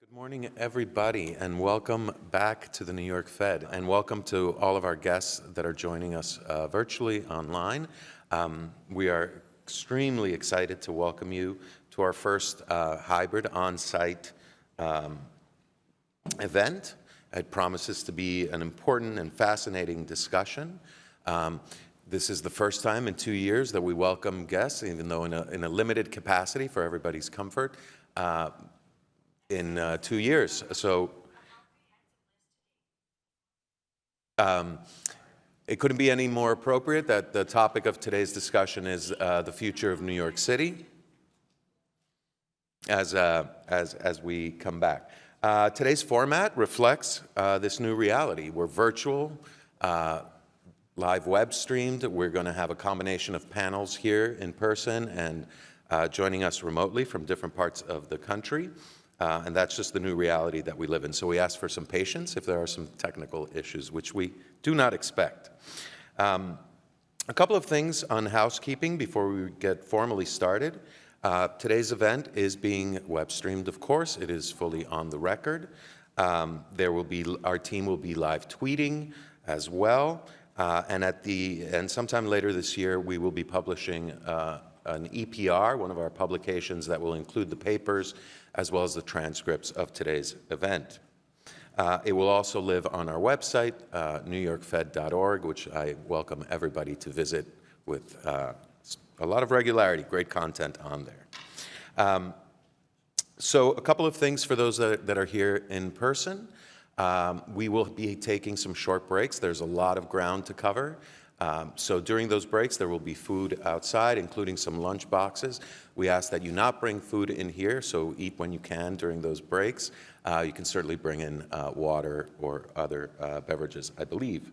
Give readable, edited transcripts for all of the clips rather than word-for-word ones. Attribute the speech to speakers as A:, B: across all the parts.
A: Good morning, everybody, and welcome back to the New York Fed, and welcome to all of our guests that are joining us virtually online. We are extremely excited to welcome you to our first hybrid on-site event. It promises to be an important and fascinating discussion. This is the first time in 2 years that we welcome guests, even though in a limited capacity for everybody's comfort. In 2 years. So it couldn't be any more appropriate that the topic of today's discussion is the future of New York City as we come back. Today's format reflects this new reality. We're virtual, live web streamed. We're going to have a combination of panels here in person and joining us remotely from different parts of the country. And that's just the new reality that we live in. So we ask for some patience if there are some technical issues, which we do not expect. A couple of things on housekeeping before we get formally started. Today's event is being web streamed, of course. It is fully on the record. Our team will be live tweeting as well. And sometime later this year, we will be publishing an EPR, one of our publications that will include the papers as well as the transcripts of today's event. It will also live on our website, newyorkfed.org, which I welcome everybody to visit with a lot of regularity, great content on there. So a couple of things for those that are here in person. We will be taking some short breaks. There's a lot of ground to cover. So during those breaks, there will be food outside, including some lunch boxes. We ask that you not bring food in here, so eat when you can during those breaks. You can certainly bring in water or other beverages, I believe.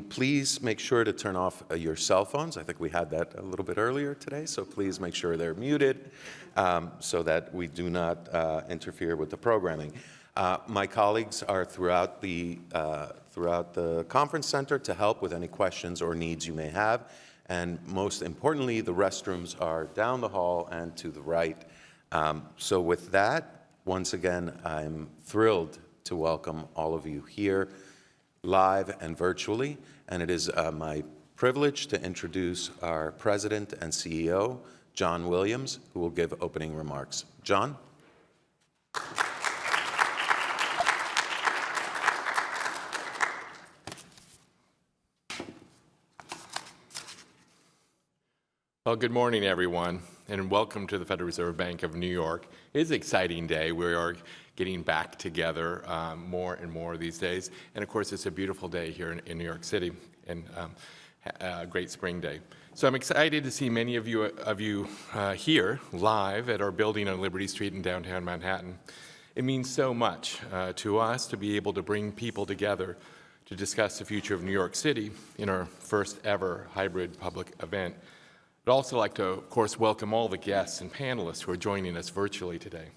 A: Please make sure to turn off your cell phones. I think we had that a little bit earlier today, so please make sure they're muted so that we do not interfere with the programming. My colleagues are throughout the conference center to help with any questions or needs you may have. And most importantly, the restrooms are down the hall and to the right. So with that, once again, I'm thrilled to welcome all of you here live and virtually. And it is my privilege to introduce our president and CEO, John Williams, who will give opening remarks. John?
B: Well, good morning, everyone, and welcome to the Federal Reserve Bank of New York. It is an exciting day. We are getting back together more and more these days. And, of course, it's a beautiful day here in New York City and a great spring day. So I'm excited to see many of you here live at our building on Liberty Street in downtown Manhattan. It means so much to us to be able to bring people together to discuss the future of New York City in our first ever hybrid public event. I'd also like to, of course, welcome all the guests and panelists who are joining us virtually today.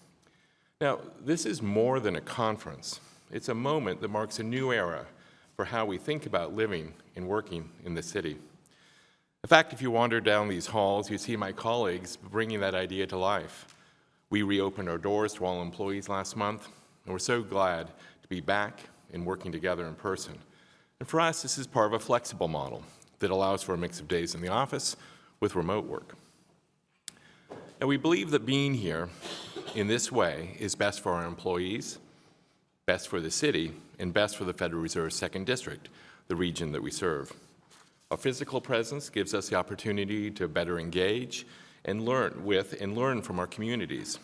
B: Now, this is more than a conference. It's a moment that marks a new era for how we think about living and working in the city. In fact, if you wander down these halls, you see my colleagues bringing that idea to life. We reopened our doors to all employees last month, and we're so glad to be back and working together in person. And for us, this is part of a flexible model that allows for a mix of days in the office with remote work. And we believe that being here in this way is best for our employees, best for the city, and best for the Federal Reserve's Second District, the region that we serve. Our physical presence gives us the opportunity to better engage and learn from our communities.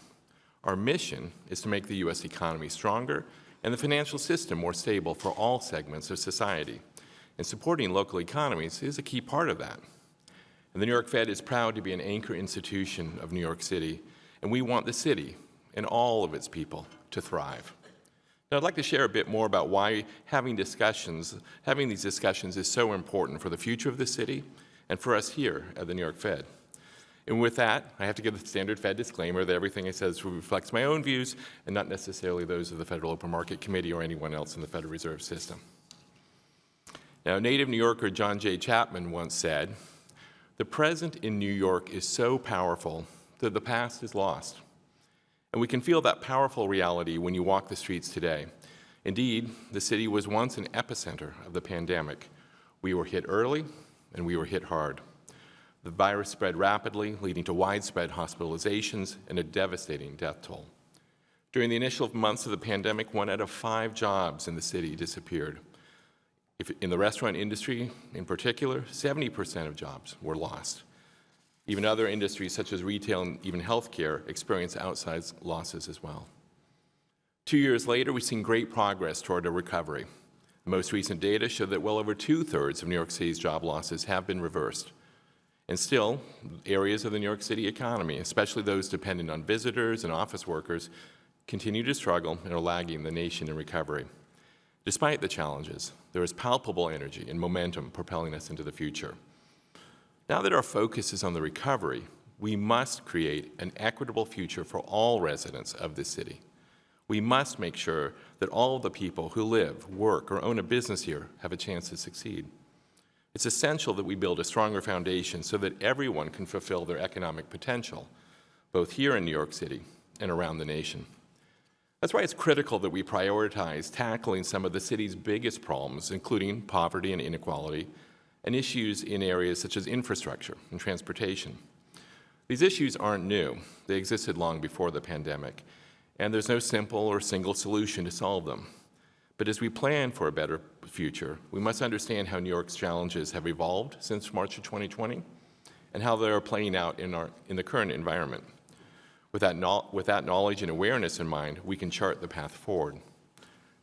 B: Our mission is to make the U.S. economy stronger and the financial system more stable for all segments of society. And supporting local economies is a key part of that. And the New York Fed is proud to be an anchor institution of New York City, and we want the city and all of its people to thrive. Now, I'd like to share a bit more about why having these discussions is so important for the future of the city and for us here at the New York Fed. And with that, I have to give the standard Fed disclaimer that everything I say reflects my own views and not necessarily those of the Federal Open Market Committee or anyone else in the Federal Reserve System. Now, native New Yorker John J. Chapman once said, "The present in New York is so powerful that the past is lost. And we can feel that powerful reality when you walk the streets today. Indeed, the city was once an epicenter of the pandemic. We were hit early, and we were hit hard. The virus spread rapidly, leading to widespread hospitalizations and a devastating death toll. During the initial months of the pandemic, 1 out of 5 jobs in the city disappeared. In the restaurant industry, in particular, 70% of jobs were lost. Even other industries, such as retail and even healthcare, experienced outsized losses as well. 2 years later, we've seen great progress toward a recovery. The most recent data show that well over 2/3 of New York City's job losses have been reversed. And still, areas of the New York City economy, especially those dependent on visitors and office workers, continue to struggle and are lagging the nation in recovery. Despite the challenges, there is palpable energy and momentum propelling us into the future. Now that our focus is on the recovery, we must create an equitable future for all residents of this city. We must make sure that all of the people who live, work, or own a business here have a chance to succeed. It's essential that we build a stronger foundation so that everyone can fulfill their economic potential, both here in New York City and around the nation. That's why it's critical that we prioritize tackling some of the city's biggest problems, including poverty and inequality, and issues in areas such as infrastructure and transportation. These issues aren't new. They existed long before the pandemic, and there's no simple or single solution to solve them. But as we plan for a better future, we must understand how New York's challenges have evolved since March of 2020 and how they are playing out in the current environment. With that knowledge and awareness in mind, we can chart the path forward.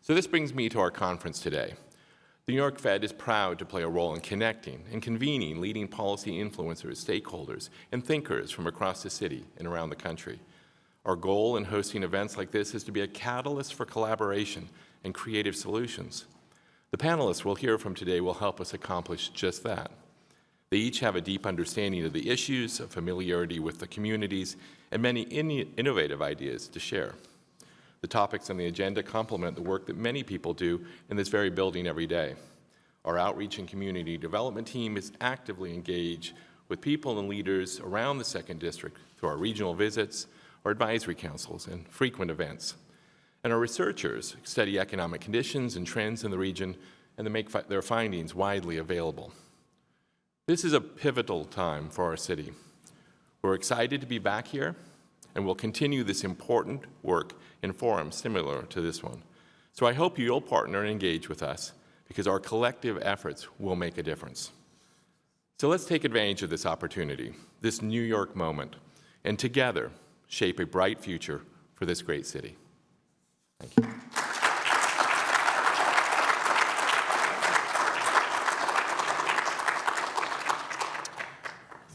B: So this brings me to our conference today. The New York Fed is proud to play a role in connecting and convening leading policy influencers, stakeholders, and thinkers from across the city and around the country. Our goal in hosting events like this is to be a catalyst for collaboration and creative solutions. The panelists we'll hear from today will help us accomplish just that. They each have a deep understanding of the issues, a familiarity with the communities, and many innovative ideas to share. The topics on the agenda complement the work that many people do in this very building every day. Our outreach and community development team is actively engaged with people and leaders around the 2nd District through our regional visits, our advisory councils, and frequent events. And our researchers study economic conditions and trends in the region and they make their findings widely available. This is a pivotal time for our city. We're excited to be back here, and we'll continue this important work in forums similar to this one. So I hope you'll partner and engage with us, because our collective efforts will make a difference. So let's take advantage of this opportunity, this New York moment, and together shape a bright future for this great city. Thank you.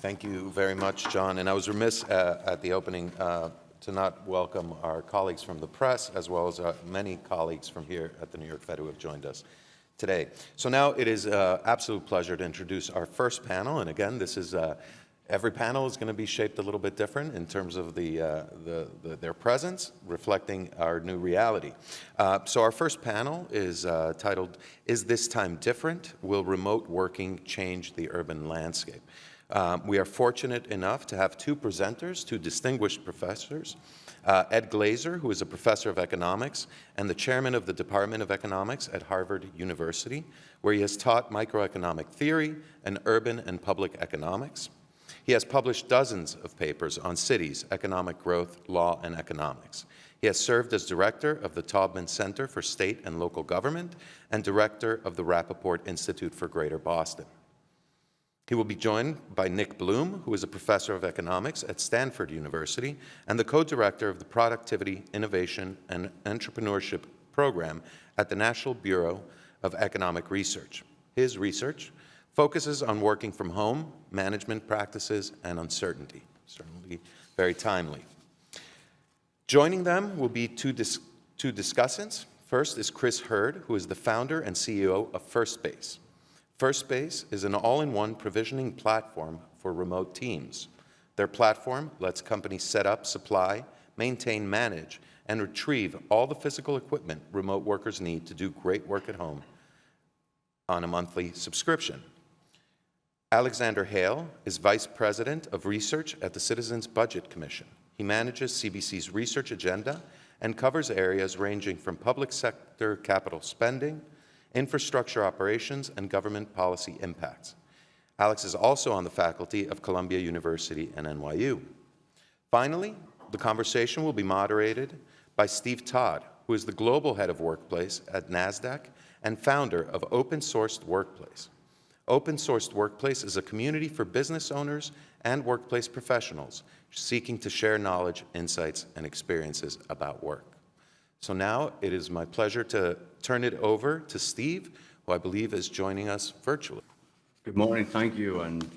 A: Thank you very much, John. And I was remiss at the opening to not welcome our colleagues from the press, as well as many colleagues from here at the New York Fed who have joined us today. So now it is an absolute pleasure to introduce our first panel. And again, this is every panel is going to be shaped a little bit different in terms of their presence, reflecting our new reality. So our first panel is titled, "Is This Time Different? Will Remote Working Change the Urban Landscape?" We are fortunate enough to have 2 presenters, 2 distinguished professors, Ed Glazer, who is a professor of economics and the chairman of the Department of Economics at Harvard University, where he has taught microeconomic theory and urban and public economics. He has published dozens of papers on cities, economic growth, law, and economics. He has served as director of the Taubman Center for State and Local Government and director of the Rappaport Institute for Greater Boston. He will be joined by Nick Bloom, who is a professor of economics at Stanford University and the co-director of the Productivity, Innovation, and Entrepreneurship Program at the National Bureau of Economic Research. His research focuses on working from home, management practices, and uncertainty. Certainly very timely. Joining them will be two discussants. First is Chris Hurd, who is the founder and CEO of FirstSpace. FirstSpace is an all-in-one provisioning platform for remote teams. Their platform lets companies set up, supply, maintain, manage, and retrieve all the physical equipment remote workers need to do great work at home on a monthly subscription. Alexander Hale is Vice President of Research at the Citizens Budget Commission. He manages CBC's research agenda and covers areas ranging from public sector capital spending, infrastructure operations, and government policy impacts. Alex is also on the faculty of Columbia University and NYU. Finally, the conversation will be moderated by Steve Todd, who is the Global Head of Workplace at NASDAQ and founder of Open Sourced Workplace. Open Sourced Workplace is a community for business owners and workplace professionals seeking to share knowledge, insights, and experiences about work. So now it is my pleasure to turn it over to Steve, who I believe is joining us virtually.
C: Good morning, thank you, and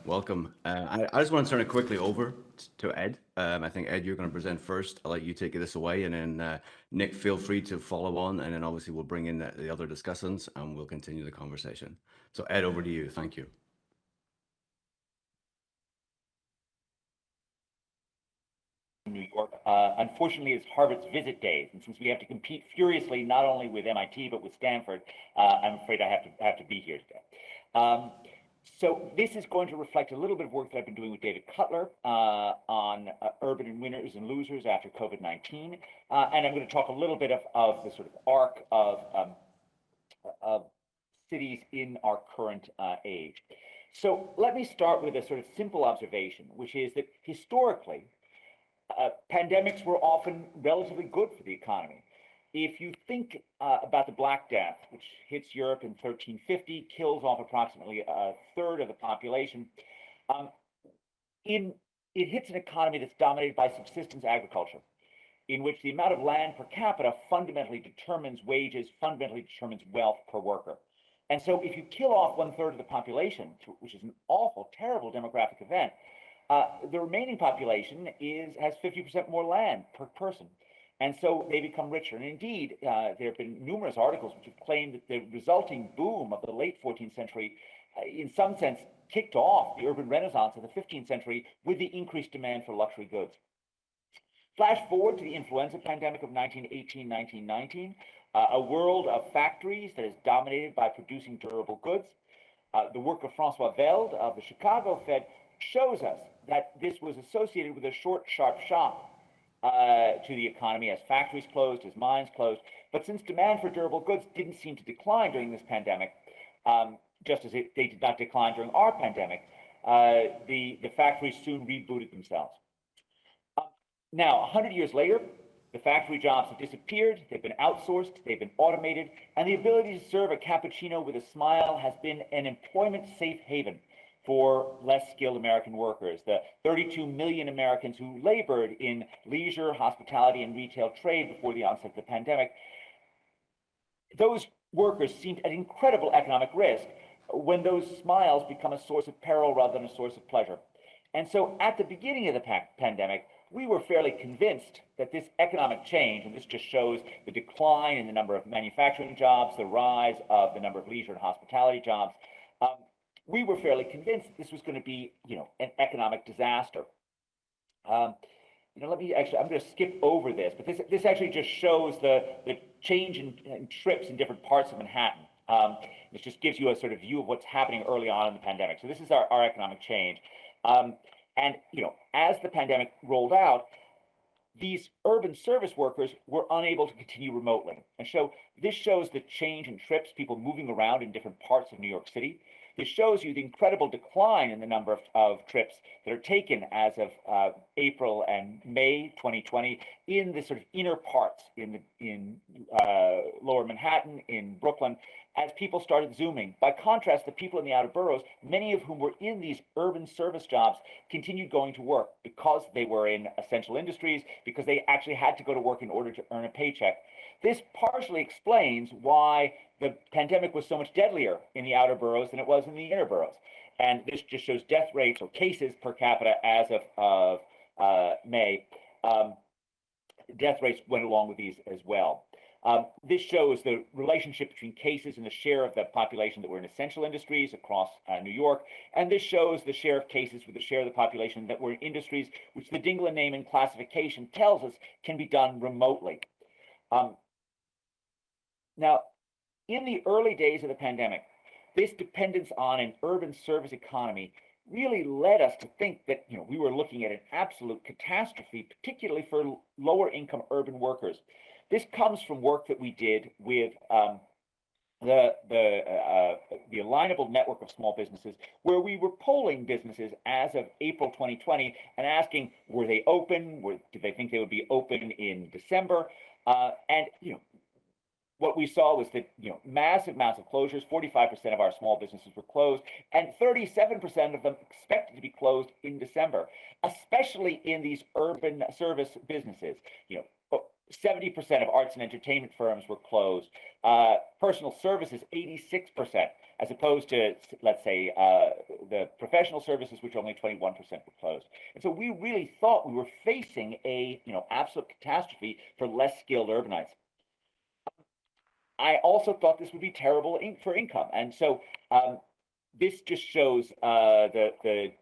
C: welcome. I just want to turn it quickly over to Ed. I think, Ed, you're going to present first. I'll let you take this away, and then Nick, feel free to follow on, and then obviously we'll bring in the other discussants, and we'll continue the conversation. So, Ed, over to you. Thank you.
D: New York. Unfortunately, it's Harvard's visit days, and since we have to compete furiously not only with MIT but with Stanford, I'm afraid I have to be here today. So this is going to reflect a little bit of work that I've been doing with David Cutler on urban winners and losers after COVID-19, and I'm going to talk a little bit of the sort of arc of cities in our current age. So let me start with a sort of simple observation, which is that historically, pandemics were often relatively good for the economy. If you think about the Black Death, which hits Europe in 1350, kills off approximately a third of the population, it hits an economy that's dominated by subsistence agriculture, in which the amount of land per capita fundamentally determines wages, fundamentally determines wealth per worker. And so if you kill off 1/3 of the population, which is an awful, terrible demographic event, the remaining population has 50% more land per person. And so they become richer. And indeed, there have been numerous articles which have claimed that the resulting boom of the late 14th century, in some sense, kicked off the urban renaissance of the 15th century with the increased demand for luxury goods. Flash forward to the influenza pandemic of 1918, 1919, a world of factories that is dominated by producing durable goods. The work of Francois Veld of the Chicago Fed shows us that this was associated with a short, sharp shock to the economy as factories closed, as mines closed. But since demand for durable goods didn't seem to decline during this pandemic, just as they did not decline during our pandemic, the factories soon rebooted themselves. Now, 100 years later, the factory jobs have disappeared, they've been outsourced, they've been automated, and the ability to serve a cappuccino with a smile has been an employment safe haven for less skilled American workers. The 32 million Americans who labored in leisure, hospitality, and retail trade before the onset of the pandemic, those workers seemed at incredible economic risk when those smiles become a source of peril rather than a source of pleasure. And so at the beginning of the pandemic, we were fairly convinced that this economic change, and this just shows the decline in the number of manufacturing jobs, the rise of the number of leisure and hospitality jobs, we were fairly convinced this was going to be, an economic disaster. I'm going to skip over this, but this actually just shows the change in trips in different parts of Manhattan. This just gives you a sort of view of what's happening early on in the pandemic. So this is our economic change. And as the pandemic rolled out, these urban service workers were unable to continue remotely. And so this shows the change in trips, people moving around in different parts of New York City. This shows you the incredible decline in the number of trips that are taken as of April and May 2020 in the sort of inner parts in lower Manhattan, in Brooklyn, as people started Zooming. By contrast, the people in the outer boroughs, many of whom were in these urban service jobs, continued going to work because they were in essential industries, because they actually had to go to work in order to earn a paycheck. This partially explains why the pandemic was so much deadlier in the outer boroughs than it was in the inner boroughs. And this just shows death rates or cases per capita as of May. Death rates went along with these as well. This shows the relationship between cases and the share of the population that were in essential industries across New York. And this shows the share of cases with the share of the population that were in industries which the Dingler naming classification tells us can be done remotely. Now, in the early days of the pandemic, this dependence on an urban service economy really led us to think that we were looking at an absolute catastrophe, particularly for lower income urban workers. This comes from work that we did with the alignable network of small businesses, where we were polling businesses as of April 2020 and asking, were they open? Did they think they would be open in December? And what we saw was that massive amounts of closures. 45% of our small businesses were closed, and 37% of them expected to be closed in December, especially in these urban service businesses. 70% of arts and entertainment firms were closed. Personal services, 86%, as opposed to, let's say, the professional services, which only 21% were closed. And so we really thought we were facing a absolute catastrophe for less skilled urbanites. I also thought this would be terrible for income, and so this just shows the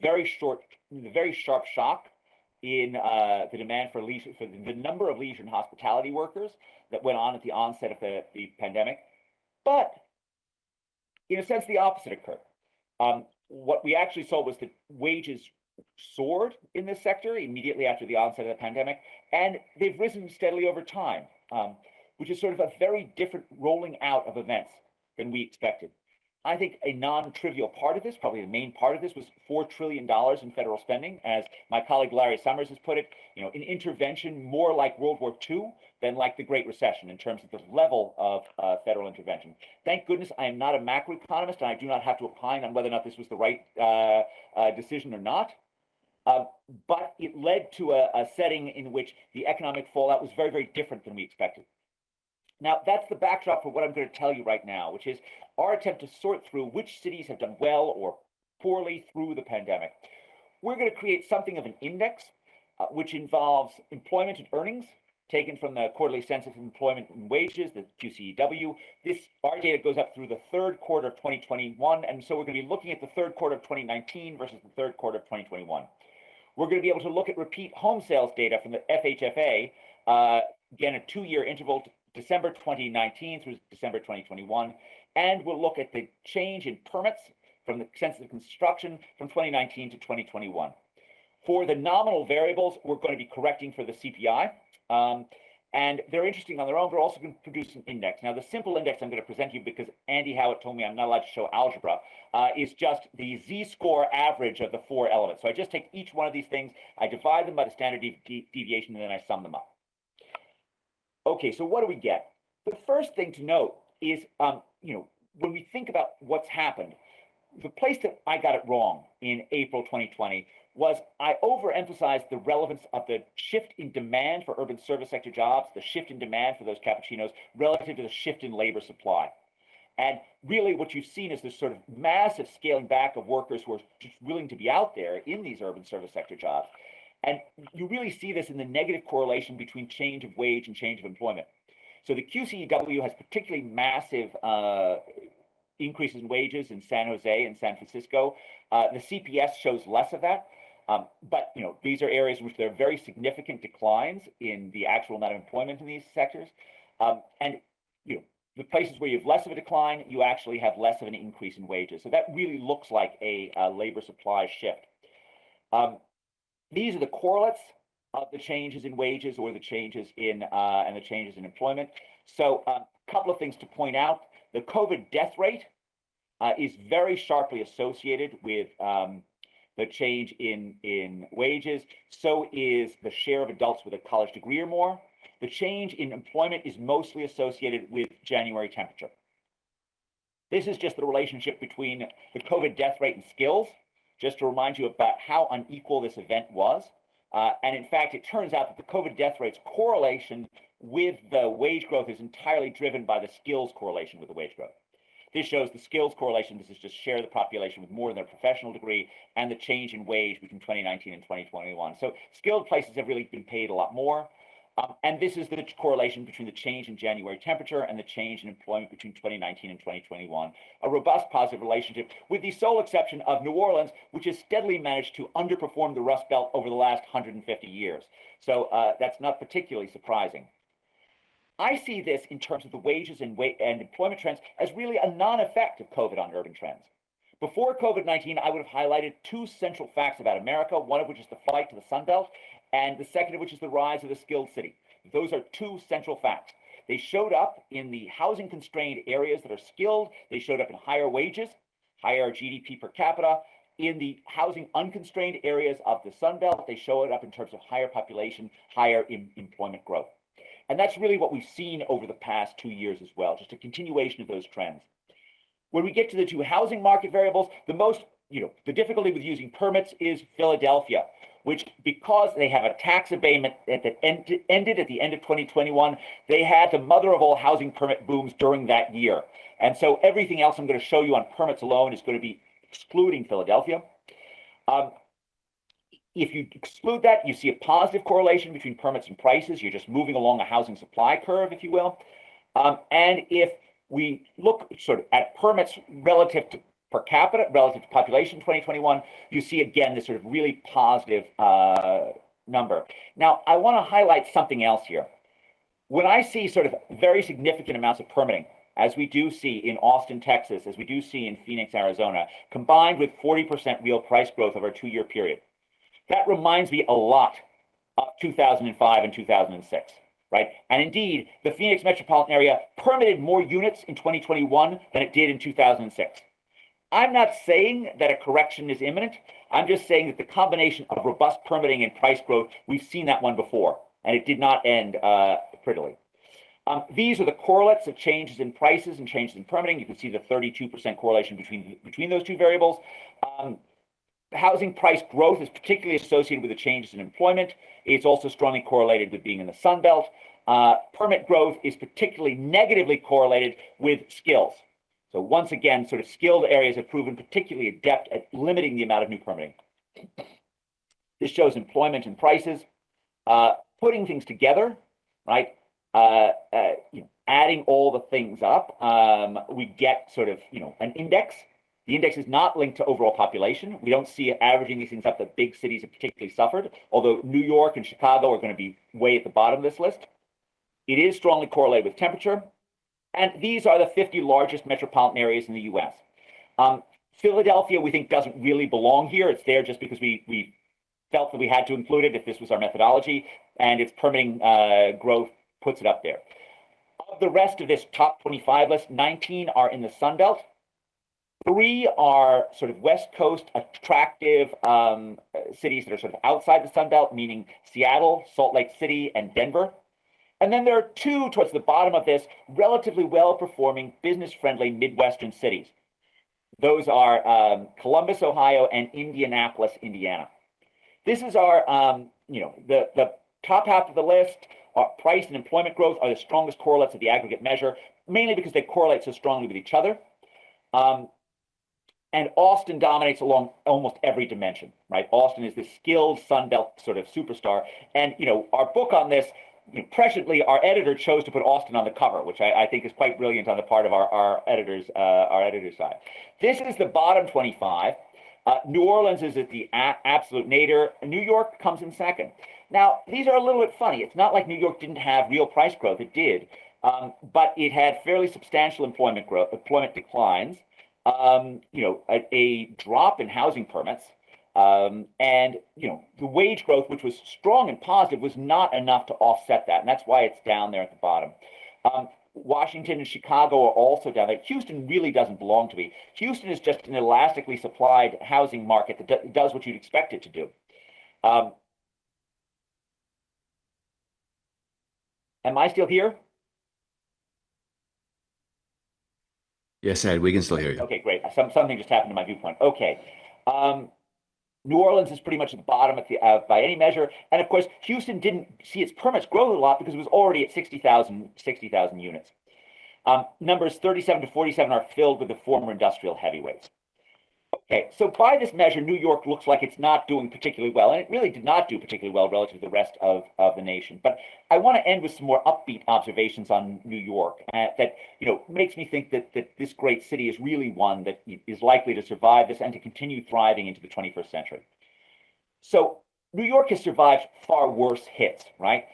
D: very sharp shock in the demand for leisure, for the number of leisure and hospitality workers that went on at the onset of the pandemic. But in a sense, the opposite occurred. What we actually saw was that wages soared in this sector immediately after the onset of the pandemic, and they've risen steadily over time, which is sort of a very different rolling out of events than we expected. I think a non-trivial part of this, probably the main part of this, was $4 trillion in federal spending. As my colleague Larry Summers has put it, an intervention more like World War II than like the Great Recession in terms of the level of federal intervention. Thank goodness I am not a macroeconomist, and I do not have to opine on whether or not this was the right decision or not. But it led to a setting in which the economic fallout was very, very different than we expected. Now, that's the backdrop for what I'm going to tell you right now, which is our attempt to sort through which cities have done well or poorly through the pandemic. We're going to create something of an index, which involves employment and earnings, taken from the quarterly census of employment and wages, the QCEW. Our data goes up through the third quarter of 2021, and so we're going to be looking at the third quarter of 2019 versus the third quarter of 2021. We're going to be able to look at repeat home sales data from the FHFA, again, a 2-year interval, December 2019 through December 2021, and we'll look at the change in permits from the Census of Construction from 2019 to 2021. For the nominal variables, we're going to be correcting for the CPI, and they're interesting on their own. We're also going to produce an index. Now, the simple index I'm going to present you, because Andy Howitt told me I'm not allowed to show algebra, is just the z-score average of the 4 elements. So I just take each one of these things, I divide them by the standard deviation, and then I sum them up. Okay, so what do we get? The first thing to note is, when we think about what's happened, the place that I got it wrong in April 2020 was I overemphasized the relevance of the shift in demand for urban service sector jobs, the shift in demand for those cappuccinos relative to the shift in labor supply. And really what you've seen is this sort of massive scaling back of workers who are just willing to be out there in these urban service sector jobs. And you really see this in the negative correlation between change of wage and change of employment. So the QCEW has particularly massive increases in wages in San Jose and San Francisco. The CPS shows less of that. But these are areas in which there are very significant declines in the actual amount of employment in these sectors. And the places where you have less of a decline, you actually have less of an increase in wages. So that really looks like a labor supply shift. These are the correlates of the changes in wages or the changes in and the changes in employment. So a couple of things to point out. The COVID death rate is very sharply associated with the change in wages. So is the share of adults with a college degree or more. The change in employment is mostly associated with January temperature. This is just the relationship between the COVID death rate and skills, just to remind you about how unequal this event was. And in fact, it turns out that the COVID death rate's correlation with the wage growth is entirely driven by the skills correlation with the wage growth. This shows the skills correlation. This is just share of the population with more than a professional degree and the change in wage between 2019 and 2021. So skilled places have really been paid a lot more. And this is the correlation between the change in January temperature and the change in employment between 2019 and 2021. A robust positive relationship, with the sole exception of New Orleans, which has steadily managed to underperform the Rust Belt over the last 150 years. So that's not particularly surprising. I see this in terms of the wages and employment trends as really a non-effect of COVID on urban trends. Before COVID-19, I would have highlighted two central facts about America, one of which is the flight to the Sun Belt, and the second of which is the rise of the skilled city. Those are two central facts. They showed up in the housing constrained areas that are skilled. They showed up in higher wages, higher GDP per capita. In the housing unconstrained areas of the Sun Belt, they showed up in terms of higher population, higher employment growth. And that's really what we've seen over the past 2 years as well, just a continuation of those trends. When we get to the two housing market variables, the difficulty with using permits is Philadelphia, which, because they have a tax abatement that ended at the end of 2021, they had the mother of all housing permit booms during that year. And so everything else I'm going to show you on permits alone is going to be excluding Philadelphia. If you exclude that, you see a positive correlation between permits and prices. You're just moving along a housing supply curve, if you will. And if we look sort of at permits relative to per capita, relative to population in 2021, you see again this sort of really positive number. Now, I want to highlight something else here. When I see sort of very significant amounts of permitting, as we do see in Austin, Texas, as we do see in Phoenix, Arizona, combined with 40% real price growth over a 2-year period, that reminds me a lot of 2005 and 2006. Right? And indeed, the Phoenix metropolitan area permitted more units in 2021 than it did in 2006. I'm not saying that a correction is imminent. I'm just saying that the combination of robust permitting and price growth, we've seen that one before, and it did not end prettily. These are the correlates of changes in prices and changes in permitting. You can see the 32% correlation between those two variables. Housing price growth is particularly associated with the changes in employment. It's also strongly correlated with being in the Sun Belt. Permit growth is particularly negatively correlated with skills. So once again, sort of skilled areas have proven particularly adept at limiting the amount of new permitting. This shows employment and prices. Putting things together, right? Adding all the things up, we get sort of, an index. The index is not linked to overall population. We don't see averaging these things up that big cities have particularly suffered, although New York and Chicago are going to be way at the bottom of this list. It is strongly correlated with temperature. And these are the 50 largest metropolitan areas in the US. Philadelphia, we think, doesn't really belong here. It's there just because we felt that we had to include it if this was our methodology, and its permitting growth puts it up there. Of the rest of this top 25 list, 19 are in the Sun Belt. 3 are sort of West Coast attractive cities that are sort of outside the Sun Belt, meaning Seattle, Salt Lake City, and Denver. And then there are 2 towards the bottom of this relatively well-performing, business-friendly Midwestern cities. Those are Columbus, Ohio, and Indianapolis, Indiana. This is our, the top half of the list. Our price and employment growth are the strongest correlates of the aggregate measure, mainly because they correlate so strongly with each other. And Austin dominates along almost every dimension, right? Austin is the skilled Sun Belt sort of superstar. And, our book on this, presciently, our editor chose to put Austin on the cover, which I think is quite brilliant on the part of our editor's side. This is the bottom 25. New Orleans is at the absolute nadir. New York comes in second. Now, these are a little bit funny. It's not like New York didn't have real price growth. It did. But it had fairly substantial employment declines, a drop in housing permits, and the wage growth, which was strong and positive, was not enough to offset that, and that's why it's down there at the bottom. Washington and Chicago are also down there. Houston really doesn't belong to me. Houston is just an elastically supplied housing market that does what you'd expect it to do. Am I still here?
C: Yes, Ed, we can still hear you.
D: Okay, great. Something just happened to my viewpoint. Okay. New Orleans is pretty much at the bottom by any measure. And of course, Houston didn't see its permits grow a lot because it was already at 60,000 units. Numbers 37 to 47 are filled with the former industrial heavyweights. Okay, so by this measure, New York looks like it's not doing particularly well, and it really did not do particularly well relative to the rest of the nation. But I want to end with some more upbeat observations on New York that makes me think that this great city is really one that is likely to survive this and to continue thriving into the 21st century. So New York has survived far worse hits, right?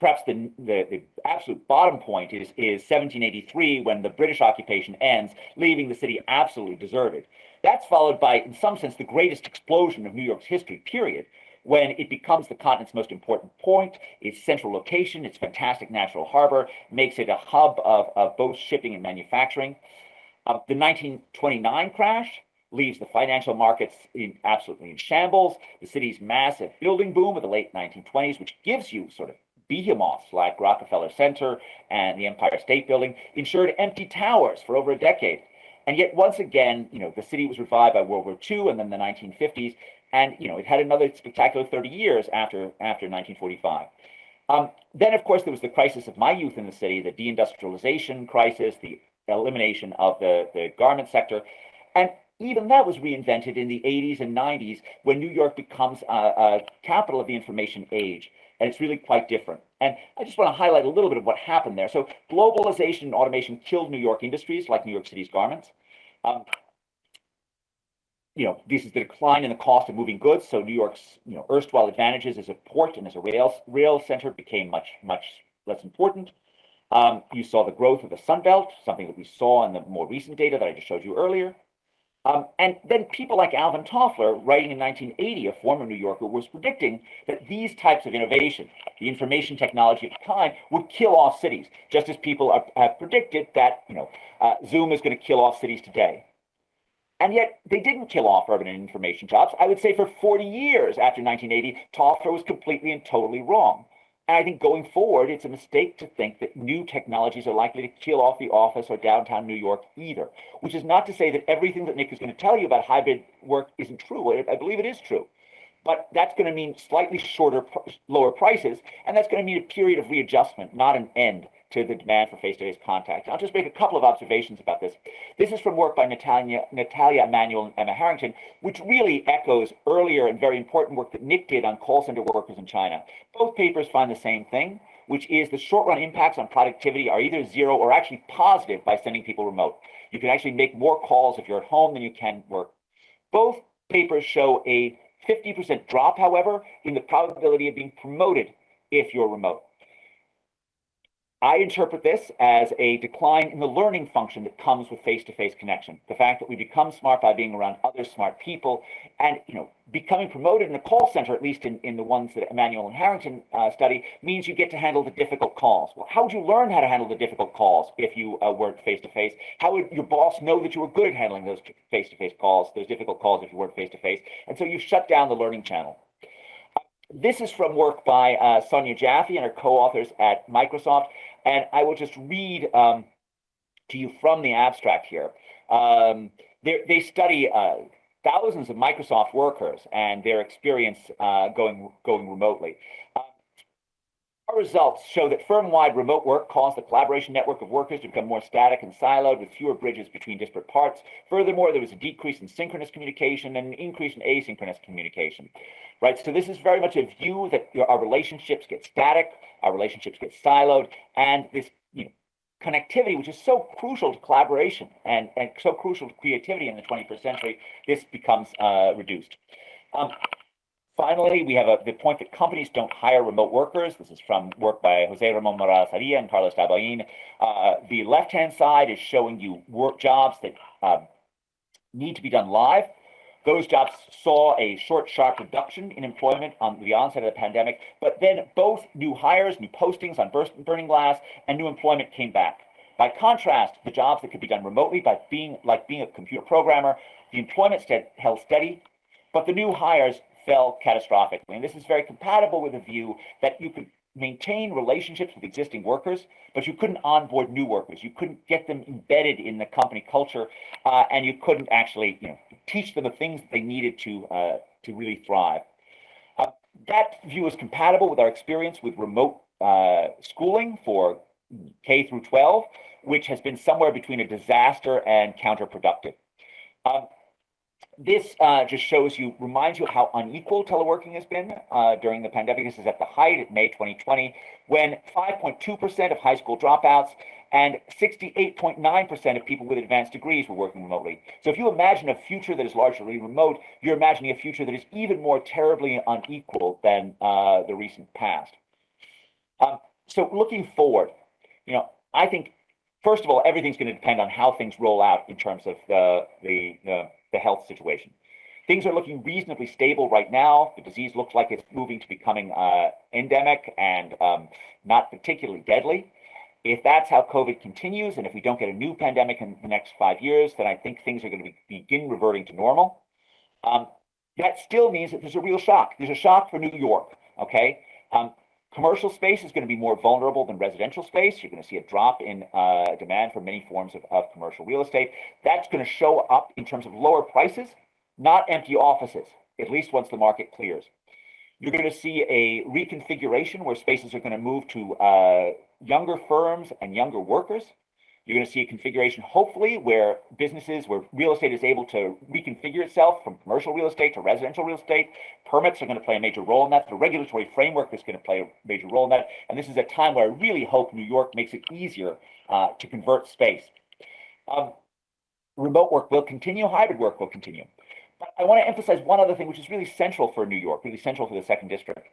D: perhaps the absolute bottom point is 1783, when the British occupation ends, leaving the city absolutely deserted. That's followed by, in some sense, the greatest explosion of New York's history, period, when it becomes the continent's most important point. Its central location, its fantastic natural harbor, makes it a hub of both shipping and manufacturing. The 1929 crash leaves the financial markets absolutely in shambles. The city's massive building boom of the late 1920s, which gives you sort of behemoths like Rockefeller Center and the Empire State Building, ensured empty towers for over a decade. And yet, once again, the city was revived by World War II and then the 1950s, and it had another spectacular 30 years after 1945. Then, of course, there was the crisis of my youth in the city, the deindustrialization crisis, the elimination of the garment sector, and even that was reinvented in the 80s and 90s when New York becomes a capital of the information age. And it's really quite different. And I just want to highlight a little bit of what happened there. So globalization and automation killed New York industries like New York City's garments. This is the decline in the cost of moving goods. So New York's, erstwhile advantages as a port and as a rail center became much, much less important. You saw the growth of the Sun Belt, something that we saw in the more recent data that I just showed you earlier. And then people like Alvin Toffler, writing in 1980, a former New Yorker, was predicting that these types of innovation, the information technology of the time, would kill off cities, just as people have predicted that Zoom is going to kill off cities today. And yet they didn't kill off urban and information jobs. I would say for 40 years after 1980, Toffler was completely and totally wrong. And I think going forward, it's a mistake to think that new technologies are likely to kill off the office or downtown New York either, which is not to say that everything that Nick is going to tell you about hybrid work isn't true. I believe it is true. But that's going to mean slightly lower prices, and that's going to mean a period of readjustment, not an end to the demand for face-to-face contact. I'll just make a couple of observations about this. This is from work by Natalia Emanuel and Emma Harrington, which really echoes earlier and very important work that Nick did on call center workers in China. Both papers find the same thing, which is the short-run impacts on productivity are either zero or actually positive by sending people remote. You can actually make more calls if you're at home than you can work. Both papers show a 50% drop, however, in the probability of being promoted if you're remote. I interpret this as a decline in the learning function that comes with face-to-face connection. The fact that we become smart by being around other smart people, and becoming promoted in a call center, at least in the ones that Emanuel and Harrington study, means you get to handle the difficult calls. Well, how would you learn how to handle the difficult calls if you worked face-to-face? How would your boss know that you were good at handling those face-to-face calls, those difficult calls if you worked face-to-face? And so you shut down the learning channel. This is from work by Sonia Jaffe and her co-authors at Microsoft. And I will just read to you from the abstract here. They study thousands of Microsoft workers and their experience going remotely. Our results show that firm-wide remote work caused the collaboration network of workers to become more static and siloed with fewer bridges between disparate parts. Furthermore, there was a decrease in synchronous communication and an increase in asynchronous communication. Right, so this is very much a view that our relationships get static, our relationships get siloed, and this connectivity, which is so crucial to collaboration and so crucial to creativity in the 21st century, this becomes reduced. Finally, we have the point that companies don't hire remote workers. This is from work by Jose Ramon Morales-Aria and Carlos Dabain. The left-hand side is showing you jobs that need to be done live. Those jobs saw a short, sharp reduction in employment on the onset of the pandemic, but then both new hires, new postings on Burning Glass, and new employment came back. By contrast, the jobs that could be done remotely by being a computer programmer, the employment held steady, but the new hires fell catastrophically. And this is very compatible with the view that you could maintain relationships with existing workers, but you couldn't onboard new workers. You couldn't get them embedded in the company culture, and you couldn't actually, teach them the things that they needed to really thrive. That view is compatible with our experience with remote schooling for K through 12, which has been somewhere between a disaster and counterproductive. This just reminds you of how unequal teleworking has been during the pandemic. This is at the height of May 2020, when 5.2% of high school dropouts and 68.9% of people with advanced degrees were working remotely. So if you imagine a future that is largely remote, you're imagining a future that is even more terribly unequal than the recent past. So looking forward, I think, first of all, everything's going to depend on how things roll out in terms of the health situation. Things are looking reasonably stable right now. The disease looks like it's moving to becoming endemic and not particularly deadly. If that's how COVID continues, and if we don't get a new pandemic in the next 5 years, then I think things are going to begin reverting to normal. That still means that there's a real shock. There's a shock for New York, okay? Commercial space is going to be more vulnerable than residential space. You're going to see a drop in demand for many forms of commercial real estate. That's going to show up in terms of lower prices, not empty offices, at least once the market clears. You're going to see a reconfiguration where spaces are going to move to younger firms and younger workers. You're going to see a configuration, hopefully, where real estate is able to reconfigure itself from commercial real estate to residential real estate. Permits are going to play a major role in that. The regulatory framework is going to play a major role in that. And this is a time where I really hope New York makes it easier to convert space. Remote work will continue, hybrid work will continue. But I want to emphasize one other thing, which is really central for New York, really central for the second district.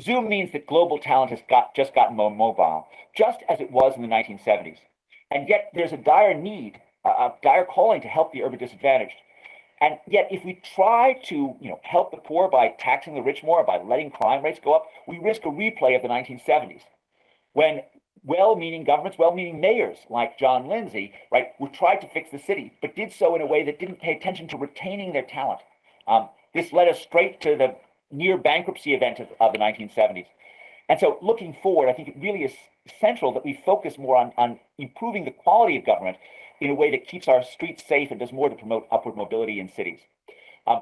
D: Zoom means that global talent has just gotten more mobile, just as it was in the 1970s. And yet there's a dire need, a dire calling to help the urban disadvantaged. And yet if we try to help the poor by taxing the rich more, by letting crime rates go up, we risk a replay of the 1970s, when well-meaning governments, well-meaning mayors like John Lindsay, right, were tried to fix the city, but did so in a way that didn't pay attention to retaining their talent. This led us straight to the near bankruptcy event of the 1970s. And so looking forward, I think it really is essential that we focus more on improving the quality of government in a way that keeps our streets safe and does more to promote upward mobility in cities,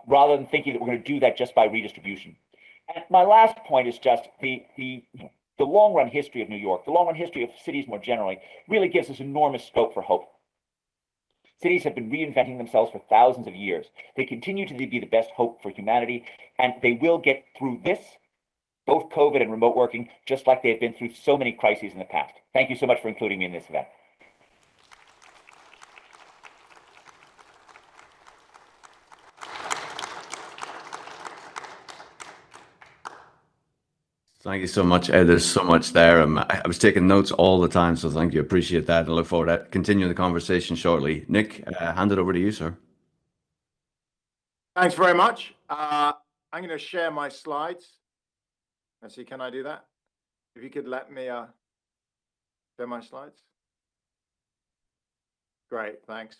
D: rather than thinking that we're going to do that just by redistribution. And my last point is just the long run history of New York, the long run history of cities more generally, really gives us enormous scope for hope. Cities have been reinventing themselves for thousands of years. They continue to be the best hope for humanity, and they will get through this, both COVID and remote working, just like they've been through so many crises in the past. Thank you so much for including me in this event.
C: Thank you so much, Ed. There's so much there. I was taking notes all the time, so thank you. Appreciate that. I look forward to continuing the conversation shortly. Nick, hand it over to you, sir.
E: Thanks very much. I'm going to share my slides. Let's see, can I do that? If you could let me share my slides. Great, thanks.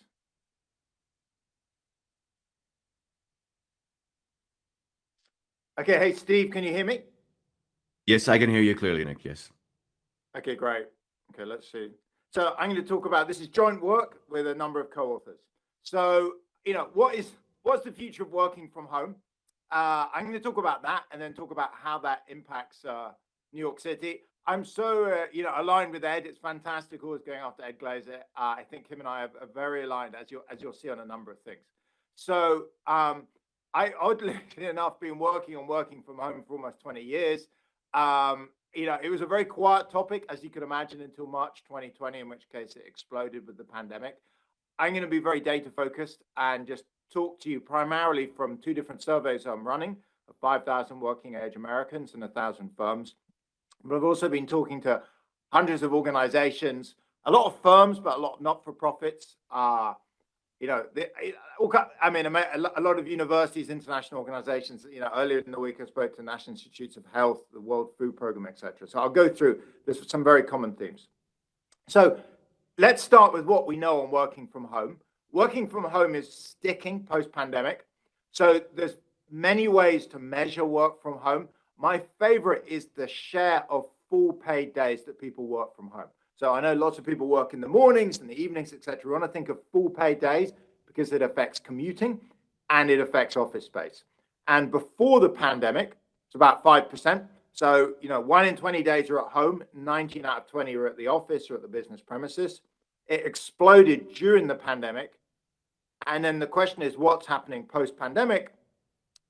E: Okay, hey, Steve, can you hear me?
C: Yes, I can hear you clearly, Nick, yes.
E: Okay, great. Okay, let's see. So I'm going to talk about, this is joint work with a number of co-authors. So, what's the future of working from home? I'm going to talk about that and then talk about how that impacts New York City. I'm so, aligned with Ed. It's fantastic always going after Ed Glazer. I think him and I are very aligned, as you'll see on a number of things. So I, oddly enough, been working from home for almost 20 years. It was a very quiet topic, as you could imagine, until March 2020, in which case it exploded with the pandemic. I'm going to be very data focused and just talk to you primarily from two different surveys I'm running of 5,000 working age Americans and 1,000 firms. But I've also been talking to hundreds of organizations, a lot of firms, but a lot of not-for-profits. A lot of universities, international organizations. Earlier in the week, I spoke to National Institutes of Health, the World Food Program, etc. So I'll go through this with some very common themes. So let's start with what we know on working from home. Working from home is sticking post-pandemic. So there's many ways to measure work from home. My favorite is the share of full paid days that people work from home. So I know lots of people work in the mornings and the evenings, etc. We want to think of full paid days because it affects commuting and it affects office space. And before the pandemic, it's about 5%. So, 1 in 20 days are at home, 19 out of 20 are at the office or at the business premises. It exploded during the pandemic. And then the question is, what's happening post-pandemic?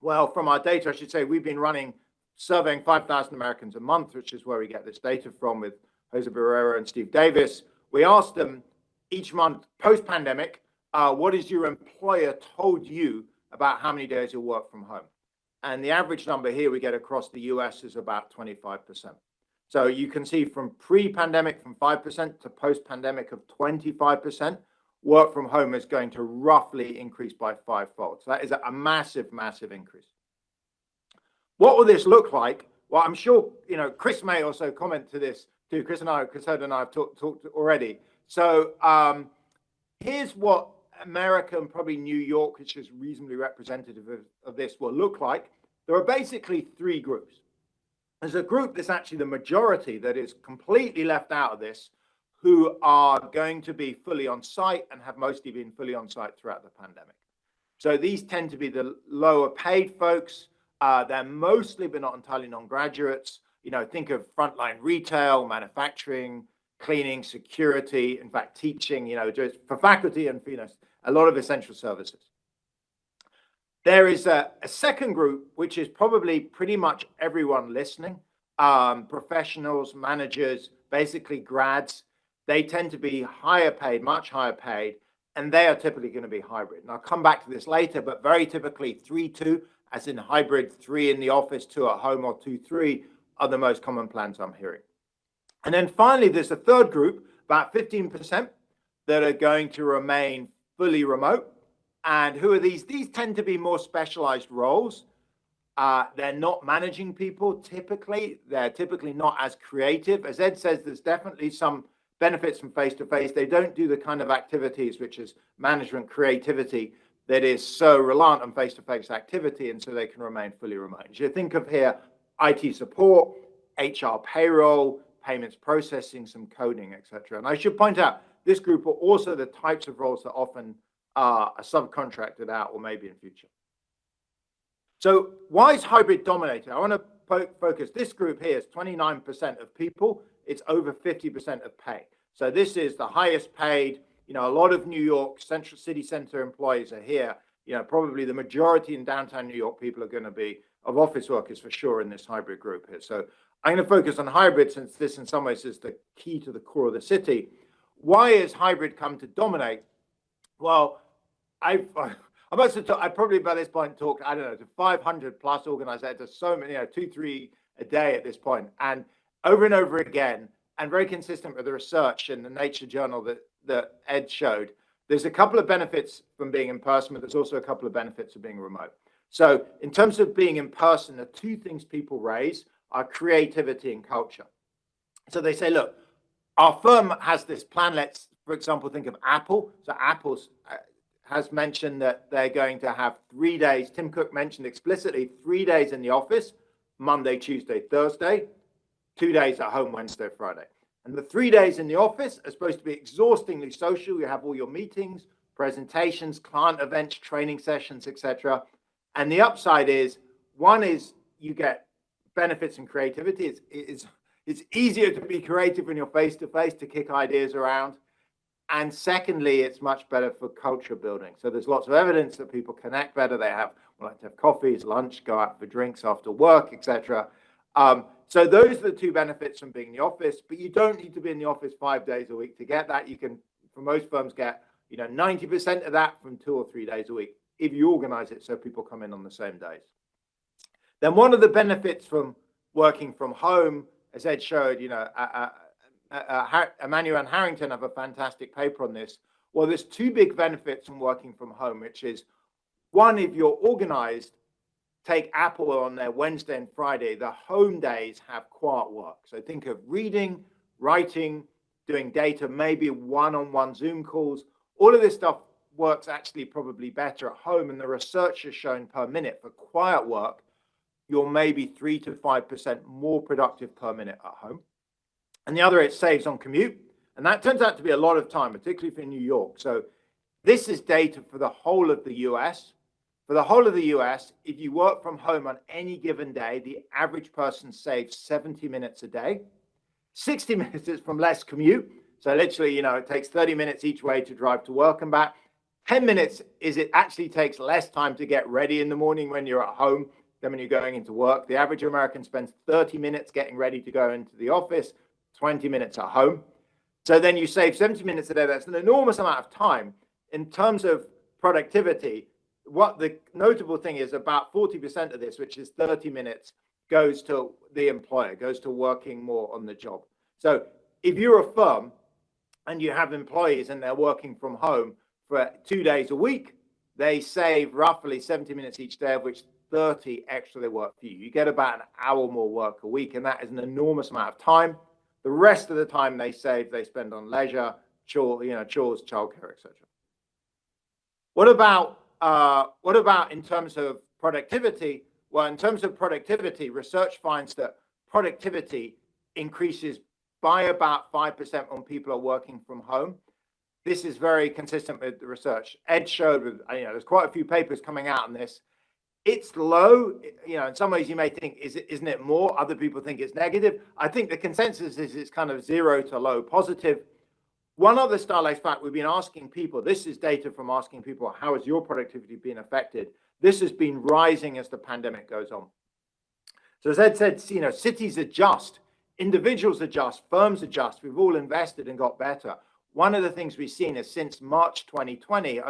E: Well, from our data, I should say, we've been surveying 5,000 Americans a month, which is where we get this data from with Jose Barrera and Steve Davis. We asked them each month post-pandemic, what has your employer told you about how many days you'll work from home? And the average number here we get across the US is about 25%. So you can see from pre-pandemic from 5% to post-pandemic of 25%, work from home is going to roughly increase by fivefold. So that is a massive, massive increase. What will this look like? Well, I'm sure, Chris may also comment to this too. Chris and I have talked already. So here's what America and probably New York, which is reasonably representative of this, will look like. There are basically three groups. There's a group that's actually the majority that is completely left out of this, who are going to be fully on site and have mostly been fully on site throughout the pandemic. So these tend to be the lower paid folks. They're mostly, but not entirely, non-graduates. Think of frontline retail, manufacturing, cleaning, security, in fact, teaching, just for faculty and a lot of essential services. There is a second group, which is probably pretty much everyone listening, professionals, managers, basically grads. They tend to be higher paid, much higher paid, and they are typically going to be hybrid. And I'll come back to this later, but very typically 3-2, as in hybrid, 3 in the office, 2 at home, or 2-3 are the most common plans I'm hearing. And then finally, there's a third group, about 15%, that are going to remain fully remote. And who are these? These tend to be more specialized roles. They're not managing people typically. They're typically not as creative. As Ed says, there's definitely some benefits from face-to-face. They don't do the kind of activities, which is management creativity, that is so reliant on face-to-face activity, and so they can remain fully remote. So you think of here IT support, HR payroll, payments processing, some coding, etc. And I should point out, this group are also the types of roles that often are subcontracted out, or maybe in future. So why is hybrid dominated? I want to focus. This group here is 29% of people. It's over 50% of pay. So this is the highest paid. A lot of New York central city center employees are here. Probably the majority in downtown New York people are going to be of office workers for sure in this hybrid group here. So I'm going to focus on hybrid, since this in some ways is the key to the core of the city. Why has hybrid come to dominate? Well, I probably by this point talked, I don't know, to 500 plus organizations, so many, 2-3 a day at this point, and over again, and very consistent with the research in the Nature journal that Ed showed. There's a couple of benefits from being in person, but there's also a couple of benefits of being remote. So in terms of being in person, the two things people raise are creativity and culture. So they say, look, our firm has this plan. Let's, for example, think of Apple. So Apple has mentioned that they're going to have 3 days. Tim Cook mentioned explicitly 3 days in the office, Monday, Tuesday, Thursday, 2 days at home, Wednesday, Friday. And the 3 days in the office are supposed to be exhaustingly social. You have all your meetings, presentations, client events, training sessions, etc. And the upside is, one is you get benefits and creativity. It's easier to be creative when you're face-to-face, to kick ideas around. And secondly, it's much better for culture building. So there's lots of evidence that people connect better. They like to have coffees, lunch, go out for drinks after work, etc. So those are the two benefits from being in the office, but you don't need to be in the office 5 days a week to get that. You can, for most firms, get 90% of that from 2 or 3 days a week if you organize it so people come in on the same days. Then one of the benefits from working from home, as Ed showed, Emmanuel and Harrington have a fantastic paper on this. Well, there's two big benefits from working from home, which is, one, if you're organized, take Apple on their Wednesday and Friday, the home days have quiet work. So think of reading, writing, doing data, maybe one-on-one Zoom calls. All of this stuff works actually probably better at home. And the research has shown per minute for quiet work, you're maybe 3 to 5% more productive per minute at home. And the other, it saves on commute. And that turns out to be a lot of time, particularly for New York. So this is data for the whole of the US. For the whole of the US, if you work from home on any given day, the average person saves 70 minutes a day. 60 minutes is from less commute. So literally, it takes 30 minutes each way to drive to work and back. 10 minutes is it actually takes less time to get ready in the morning when you're at home than when you're going into work. The average American spends 30 minutes getting ready to go into the office, 20 minutes at home. So then you save 70 minutes a day. That's an enormous amount of time. In terms of productivity, what the notable thing is, about 40% of this, which is 30 minutes, goes to the employer, goes to working more on the job. So if you're a firm and you have employees and they're working from home for 2 days a week, they save roughly 70 minutes each day, of which 30 extra they work for you. You get about an hour more work a week, and that is an enormous amount of time. The rest of the time they save, they spend on leisure, chores, childcare, etc. What about in terms of productivity? Well, in terms of productivity, research finds that productivity increases by about 5% when people are working from home. This is very consistent with the research. Ed showed with, there's quite a few papers coming out on this. It's low, in some ways you may think, isn't it more? Other people think it's negative. I think the consensus is it's kind of 0 to low positive. One other stylised fact, we've been asking people, this is data from asking people, how has your productivity been affected? This has been rising as the pandemic goes on. So as Ed said, cities adjust, individuals adjust, firms adjust. We've all invested and got better. One of the things we've seen is since March 2020,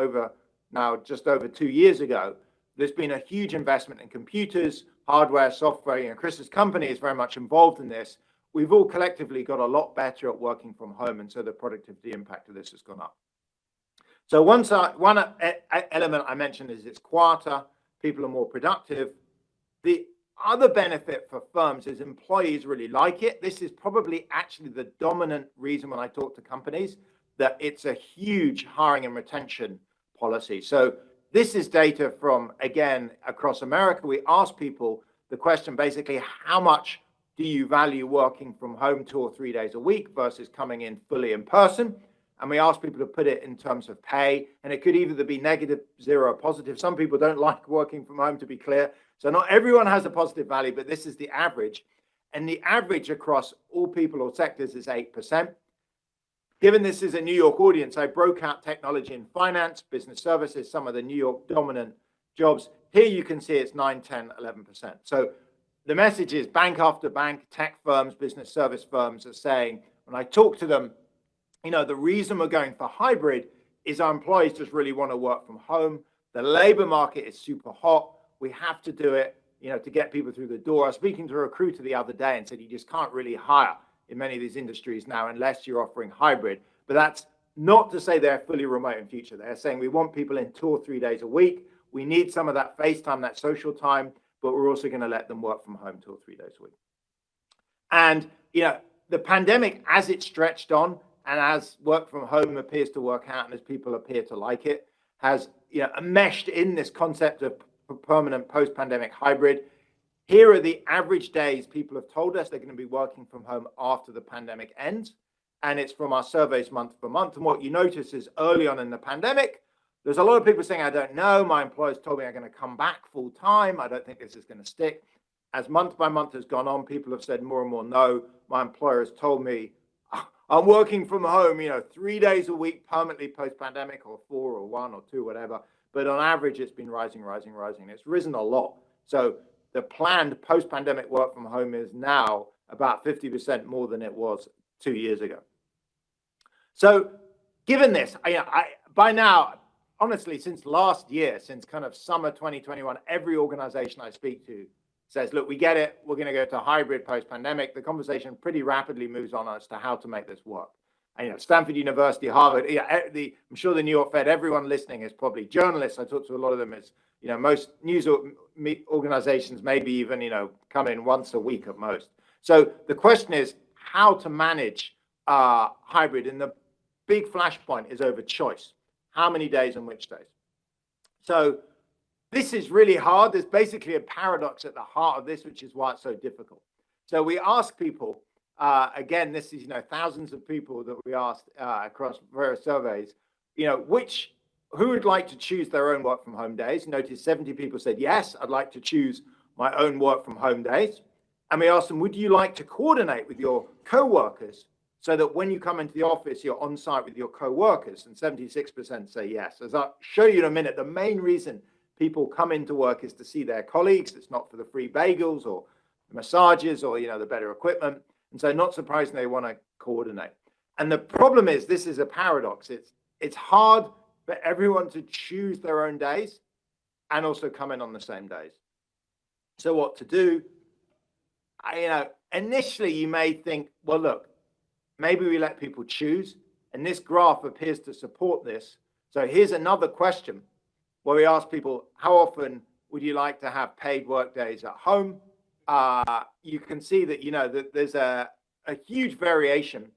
E: just over 2 years ago, there's been a huge investment in computers, hardware, software. Chris's company is very much involved in this. We've all collectively got a lot better at working from home, and so the productivity impact of this has gone up. So one element I mentioned is it's quieter, people are more productive. The other benefit for firms is employees really like it. This is probably actually the dominant reason when I talk to companies that it's a huge hiring and retention policy. So this is data from, again, across America. We ask people the question basically, how much do you value working from home 2 or 3 days a week versus coming in fully in person? And we ask people to put it in terms of pay, and it could either be negative, 0, or positive. Some people don't like working from home, to be clear. So not everyone has a positive value, but this is the average. And the average across all people or sectors is 8%. Given this is a New York audience, I broke out technology and finance, business services, some of the New York dominant jobs. Here you can see it's 9, 10, 11%. So the message is bank after bank, tech firms, business service firms are saying, when I talk to them, the reason we're going for hybrid is our employees just really want to work from home. The labor market is super hot. We have to do it, to get people through the door. I was speaking to a recruiter the other day and said, you just can't really hire in many of these industries now unless you're offering hybrid. But that's not to say they're fully remote in future. They're saying we want people in 2 or 3 days a week. We need some of that face time, that social time, but we're also going to let them work from home 2 or 3 days a week. And, the pandemic, as it stretched on and as work from home appears to work out and as people appear to like it, has, enmeshed in this concept of permanent post-pandemic hybrid. Here are the average days people have told us they're going to be working from home after the pandemic ends. And it's from our surveys month for month. And what you notice is early on in the pandemic, there's a lot of people saying, I don't know, my employers told me I'm going to come back full time. I don't think this is going to stick. As month by month has gone on, people have said more and more, no, my employer has told me I'm working from home, 3 days a week permanently post-pandemic, or 4 or 1 or 2, whatever. But on average, it's been rising. It's risen a lot. So the planned post-pandemic work from home is now about 50% more than it was 2 years ago. So given this, by now, honestly, since last year, since kind of summer 2021, every organization I speak to says, look, we get it. We're going to go to hybrid post-pandemic. The conversation pretty rapidly moves on as to how to make this work. And, Stanford University, Harvard, I'm sure the New York Fed, everyone listening is probably journalists. I talk to a lot of them. It's, most news organizations maybe even, come in once a week at most. So the question is how to manage hybrid. And the big flashpoint is over choice. How many days and which days? So this is really hard. There's basically a paradox at the heart of this, which is why it's so difficult. So we ask people, again, this is, thousands of people that we asked across various surveys, who would like to choose their own work from home days? Notice 70 people said, yes, I'd like to choose my own work from home days. And we asked them, would you like to coordinate with your co-workers so that when you come into the office, you're on site with your co-workers? And 76% say yes. As I'll show you in a minute, the main reason people come into work is to see their colleagues. It's not for the free bagels or massages or, the better equipment. And so not surprising they want to coordinate. And the problem is, this is a paradox. It's hard for everyone to choose their own days and also come in on the same days. So what to do? initially you may think, well, look, maybe we let people choose, and this graph appears to support this. So here's another question where we ask people, how often would you like to have paid work days at home? You can see that, that there's a huge variation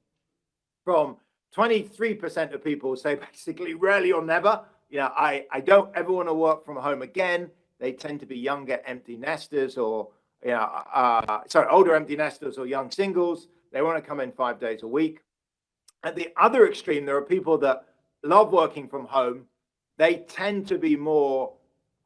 E: from 23% of people say basically rarely or never. I don't ever want to work from home again. They tend to be younger empty nesters or, older empty nesters or young singles. They want to come in 5 days a week. At the other extreme, there are people that love working from home. They tend to be more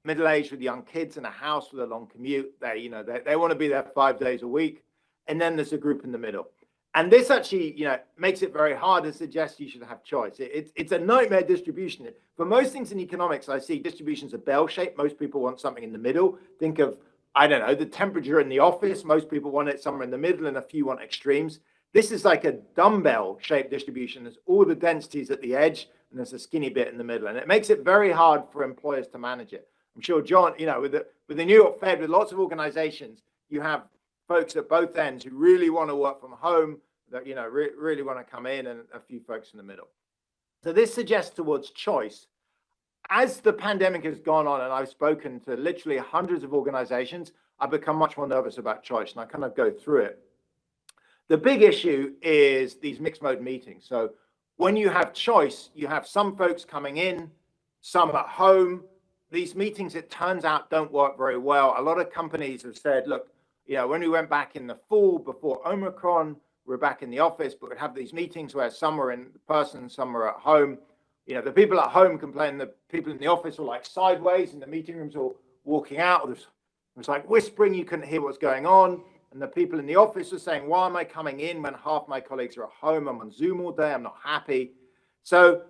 E: middle-aged with young kids in a house with a long commute. They want to be there 5 days a week. And then there's a group in the middle. And this actually, makes it very hard to suggest you should have choice. It's a nightmare distribution. For most things in economics, I see distributions are bell-shaped. Most people want something in the middle. Think of, I don't know, the temperature in the office. Most people want it somewhere in the middle and a few want extremes. This is like a dumbbell-shaped distribution. There's all the densities at the edge and there's a skinny bit in the middle. And it makes it very hard for employers to manage it. I'm sure, John, with the New York Fed, with lots of organizations, you have folks at both ends who really want to work from home, that really want to come in, and a few folks in the middle. So this suggests towards choice. As the pandemic has gone on, and I've spoken to literally hundreds of organizations, I've become much more nervous about choice, and I kind of go through it. The big issue is these mixed mode meetings. So when you have choice, you have some folks coming in, some at home. These meetings, it turns out, don't work very well. A lot of companies have said, look, when we went back in the fall before Omicron, we're back in the office, but we'd have these meetings where some were in person, some were at home. The people at home complain the people in the office were like sideways, and the meeting rooms were walking out. It was like whispering, you couldn't hear what's going on. And the people in the office were saying, why am I coming in when half my colleagues are at home? I'm on Zoom all day, I'm not happy. So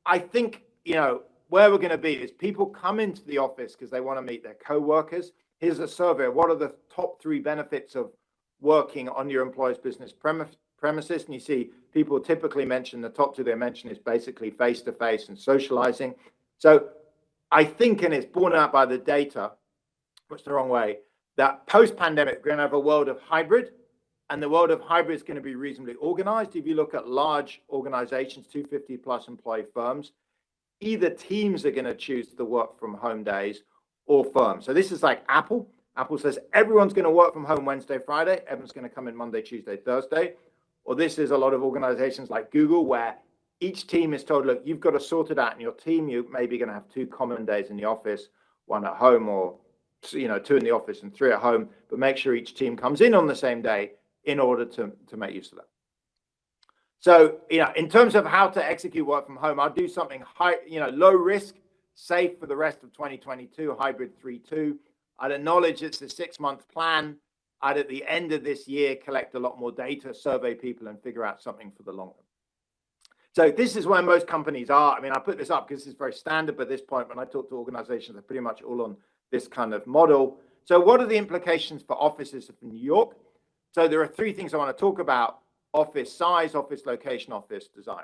E: I think, where we're going to be is people come into the office because they want to meet their co-workers. Here's a survey. What are the top 3 benefits of working on your employer's business premises? And you see people typically mention the top 2 they mention is basically face-to-face and socializing. So I think, and it's borne out by the data, which is the wrong way, that post-pandemic, we're going to have a world of hybrid, and the world of hybrid is going to be reasonably organized. If you look at large organizations, 250 plus employee firms, either teams are going to choose the work from home days or firms. So this is like Apple. Apple says everyone's going to work from home Wednesday, Friday. Everyone's going to come in Monday, Tuesday, Thursday. Or this is a lot of organizations like Google, where each team is told, look, you've got to sort it out in your team. You may be going to have 2 common days in the office, 1 at home, or 2 in the office and 3 at home. But make sure each team comes in on the same day in order to make use of that. So, in terms of how to execute work from home, I'll do something high, low risk, safe for the rest of 2022, hybrid 3-2. I'd acknowledge it's a 6-month plan. I'd, at the end of this year, collect a lot more data, survey people, and figure out something for the long run. So this is where most companies are. I mean, I put this up because it's very standard, but at this point, when I talk to organizations, they're pretty much all on this kind of model. So what are the implications for offices in New York? So there are 3 things I want to talk about: office size, office location, office design.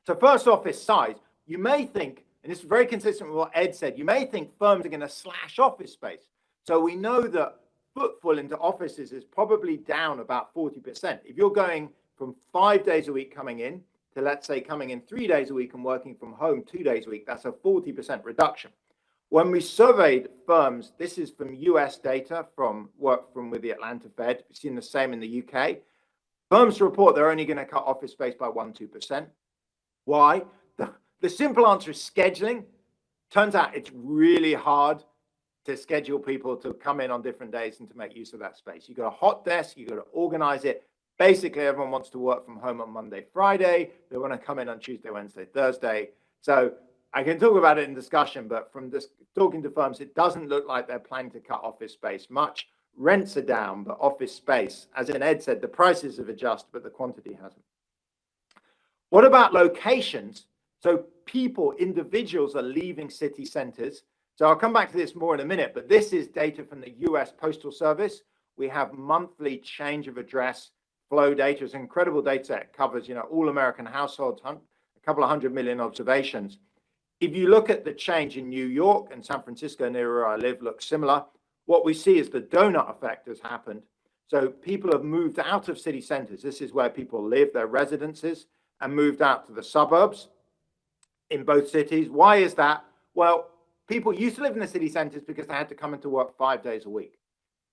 E: So first, office size. You may think, and this is very consistent with what Ed said, you may think firms are going to slash office space. So we know that footfall into offices is probably down about 40%. If you're going from 5 days a week coming in to, let's say, coming in 3 days a week and working from home 2 days a week, that's a 40% reduction. When we surveyed firms, this is from US data from work from with the Atlanta Fed. We've seen the same in the UK. Firms report they're only going to cut office space by 1-2%. Why? The simple answer is scheduling. Turns out it's really hard to schedule people to come in on different days and to make use of that space. You've got a hot desk, you've got to organize it. Basically, everyone wants to work from home on Monday, Friday. They want to come in on Tuesday, Wednesday, Thursday. So I can talk about it in discussion, but from just talking to firms, it doesn't look like they're planning to cut office space much. Rents are down, but office space, as Ed said, the prices have adjusted, but the quantity hasn't. What about locations? So people, individuals are leaving city centers. So I'll come back to this more in a minute, but this is data from the US Postal Service. We have monthly change of address flow data. It's an incredible data set. It covers, all American households, a couple of 100 million observations. If you look at the change in New York and San Francisco, near where I live, looks similar. What we see is the donut effect has happened. So people have moved out of city centers. This is where people live, their residences, and moved out to the suburbs in both cities. Why is that? Well, people used to live in the city centers because they had to come into work 5 days a week.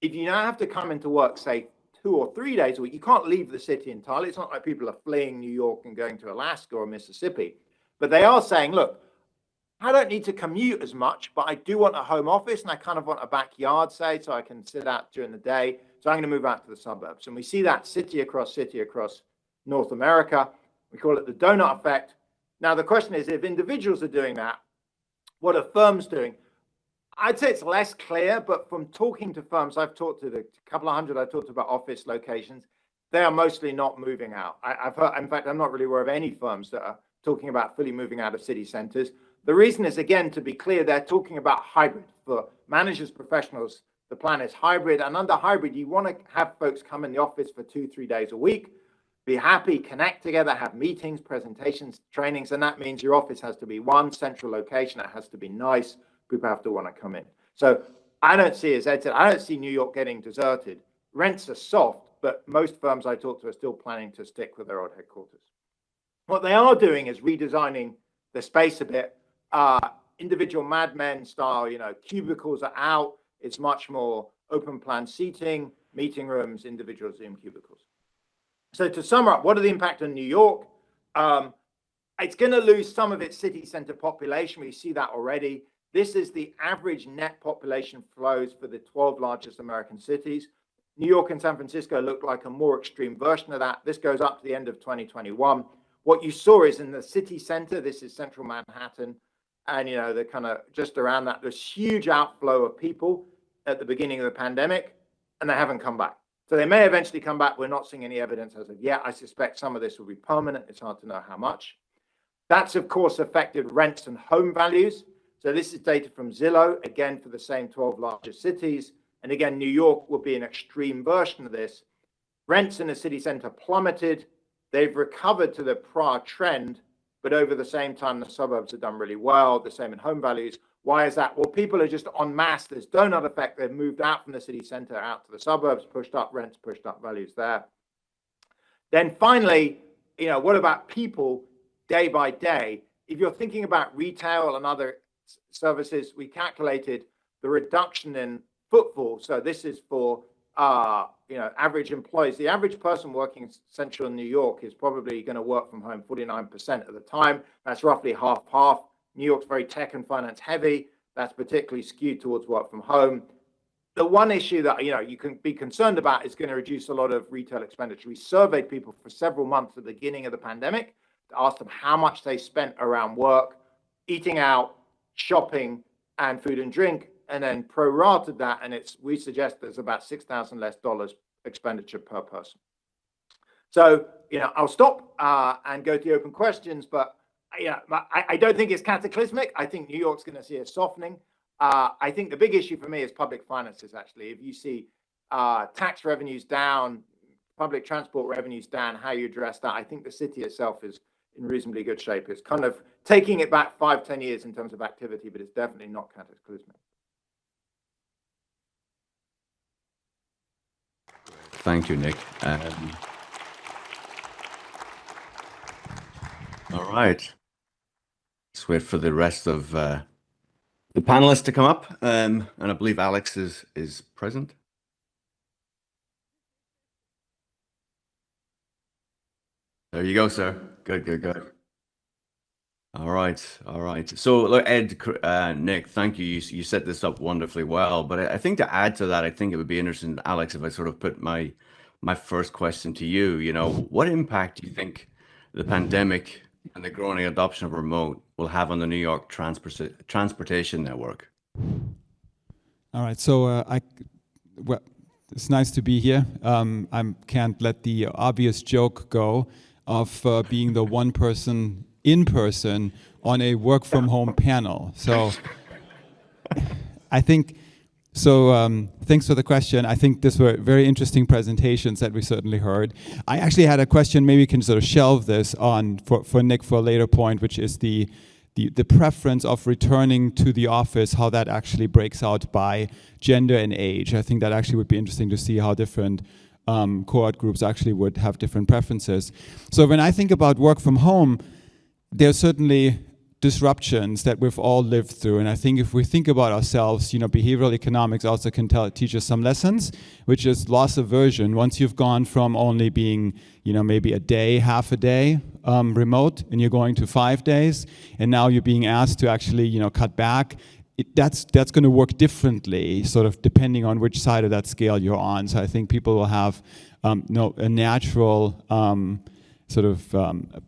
E: If you now have to come into work, say, 2 or 3 days a week, you can't leave the city entirely. It's not like people are fleeing New York and going to Alaska or Mississippi. But they are saying, look, I don't need to commute as much, but I do want a home office and I kind of want a backyard, say, so I can sit out during the day. So I'm going to move out to the suburbs. And we see that city across North America. We call it the donut effect. Now, the question is, if individuals are doing that, what are firms doing? I'd say it's less clear, but from talking to firms, I've talked to a couple of hundred, I've talked about office locations. They are mostly not moving out. I've heard, in fact, I'm not really aware of any firms that are talking about fully moving out of city centers. The reason is, again, to be clear, they're talking about hybrid. For managers, professionals, the plan is hybrid. And under hybrid, you want to have folks come in the office for 2-3 days a week, be happy, connect together, have meetings, presentations, trainings. And that means your office has to be one central location. It has to be nice. People have to want to come in. So I don't see, as Ed said, I don't see New York getting deserted. Rents are soft, but most firms I talk to are still planning to stick with their old headquarters. What they are doing is redesigning the space a bit. Individual Mad Men style, cubicles are out. It's much more open plan seating, meeting rooms, individual Zoom cubicles. So to sum up, what are the impact on New York? It's going to lose some of its city center population. We see that already. This is the average net population flows for the 12 largest American cities. New York and San Francisco look like a more extreme version of that. This goes up to the end of 2021. What you saw is in the city center, this is central Manhattan, and the kind of just around that, there's huge outflow of people at the beginning of the pandemic, and they haven't come back. So they may eventually come back. We're not seeing any evidence as of yet. I suspect some of this will be permanent. It's hard to know how much. That's, of course, affected rents and home values. So this is data from Zillow, again, for the same 12 largest cities. And again, New York will be an extreme version of this. Rents in the city center plummeted. They've recovered to the prior trend, but over the same time, the suburbs have done really well, the same in home values. Why is that? Well, people are just en masse. There's donut effect. They've moved out from the city center out to the suburbs, pushed up rents, pushed up values there. Then finally, what about people day by day? If you're thinking about retail and other services, we calculated the reduction in footfall. So this is for average employees. The average person working in central New York is probably going to work from home 49% of the time. That's roughly half. New York's very tech and finance heavy. That's particularly skewed towards work from home. The one issue that you can be concerned about is going to reduce a lot of retail expenditure. We surveyed people for several months at the beginning of the pandemic to ask them how much they spent around work, eating out, shopping, and food and drink, and then prorated that, and we suggest there's about $6,000 less expenditure per person. So I'll stop and go to the open questions, but I don't think it's cataclysmic. I think New York's going to see a softening. I think the big issue for me is public finances. Actually, if you see tax revenues down, public transport revenues down, how you address that, I think the city itself is in reasonably good shape. It's kind of taking it back 5-10 years in terms of activity, but it's definitely not cataclysmic.
C: Thank you, Nick. All right. Let's wait for the rest of the panelists to come up. And I believe Alex is present. There you go, sir. Good. All right. So, look, Ed, Nick, thank you. You set this up wonderfully well. But I think to add to that, I think it would be interesting, Alex, if I sort of put my first question to you. What impact do you think the pandemic and the growing adoption of remote will have on the New York transportation network?
F: All right. So, well, it's nice to be here. I can't let the obvious joke go of being the one person in person on a work from home panel. So I think, thanks for the question. I think these were very interesting presentations that we certainly heard. I actually had a question, maybe we can sort of shelve this on for Nick for a later point, which is the preference of returning to the office, how that actually breaks out by gender and age. I think that actually would be interesting to see how different cohort groups actually would have different preferences. So when I think about work from home, there's certainly disruptions that we've all lived through. And I think if we think about ourselves, behavioral economics also can teach us some lessons, which is loss aversion. Once you've gone from only being, maybe a day, half a day remote, and you're going to 5 days, and now you're being asked to actually, cut back, that's going to work differently, sort of depending on which side of that scale you're on. So I think people will have a natural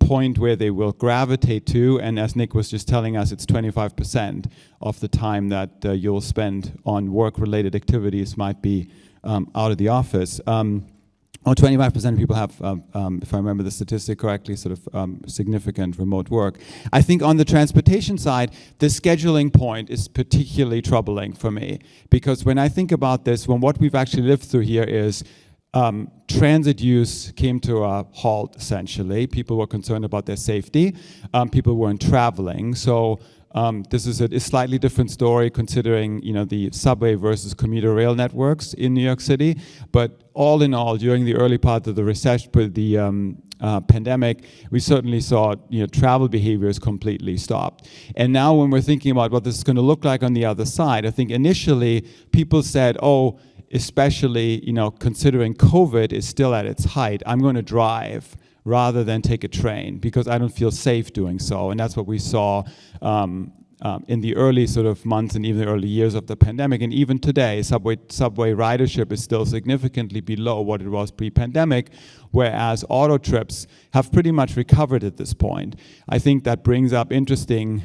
F: point where they will gravitate to, and as Nick was just telling us, it's 25% of the time that you'll spend on work-related activities might be out of the office. 25% of people have, if I remember the statistic correctly, significant remote work. I think on the transportation side, the scheduling point is particularly troubling for me, because when I think about this, what we've actually lived through here is transit use came to a halt, essentially. People were concerned about their safety. People weren't traveling. So this is a slightly different story considering, the subway versus commuter rail networks in New York City. But all in all, during the early part of the recession, the pandemic, we certainly saw, travel behaviors completely stopped. And now when we're thinking about what this is going to look like on the other side, I think initially people said, oh, especially, considering COVID is still at its height, I'm going to drive rather than take a train because I don't feel safe doing so. And that's what we saw in the early months and even the early years of the pandemic. And even today, subway ridership is still significantly below what it was pre-pandemic, whereas auto trips have pretty much recovered at this point. I think that brings up interesting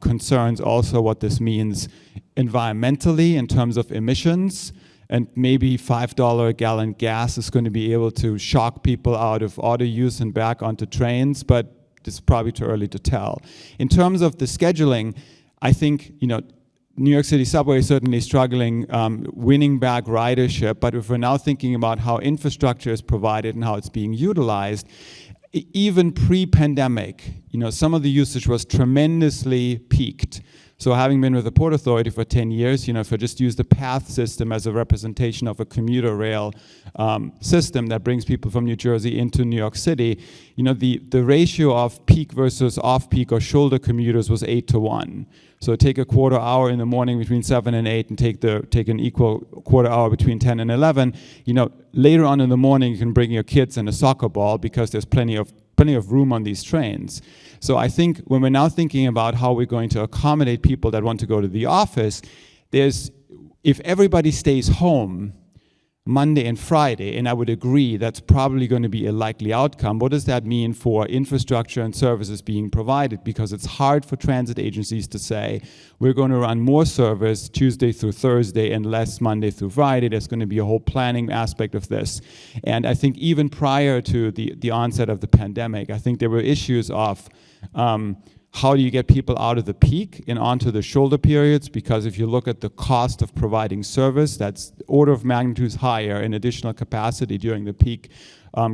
F: concerns also what this means environmentally in terms of emissions. And maybe $5 a gallon gas is going to be able to shock people out of auto use and back onto trains, but it's probably too early to tell. In terms of the scheduling, I think, New York City subway is certainly struggling winning back ridership, but if we're now thinking about how infrastructure is provided and how it's being utilized, even pre-pandemic, some of the usage was tremendously peaked. So having been with the Port Authority for 10 years, if I just use the PATH system as a representation of a commuter rail system that brings people from New Jersey into New York City, the ratio of peak versus off-peak or shoulder commuters was 8-to-1. So take a quarter hour in the morning between 7 and 8 and take an equal quarter hour between 10 and 11. Later on in the morning, you can bring your kids and a soccer ball because there's plenty of room on these trains. So I think when we're now thinking about how we're going to accommodate people that want to go to the office, if everybody stays home Monday and Friday, and I would agree that's probably going to be a likely outcome, what does that mean for infrastructure and services being provided? Because it's hard for transit agencies to say, we're going to run more service Tuesday through Thursday and less Monday through Friday. There's going to be a whole planning aspect of this. And I think even prior to the onset of the pandemic, I think there were issues of how do you get people out of the peak and onto the shoulder periods? Because if you look at the cost of providing service, that's order of magnitude higher in additional capacity during the peak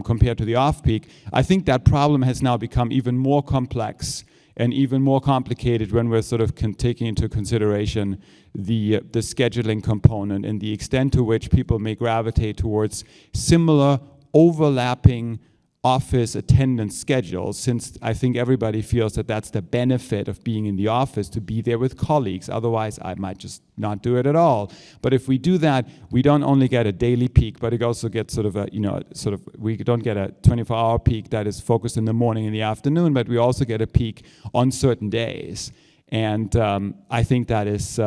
F: compared to the off-peak. I think that problem has now become even more complex and even more complicated when we're taking into consideration the scheduling component and the extent to which people may gravitate towards similar overlapping office attendance schedules, since I think everybody feels that that's the benefit of being in the office, to be there with colleagues. Otherwise, I might just not do it at all. But if we do that, we don't only get a daily peak, but it also gets we don't get a 24-hour peak that is focused in the morning and the afternoon, but we also get a peak on certain days. And I think that is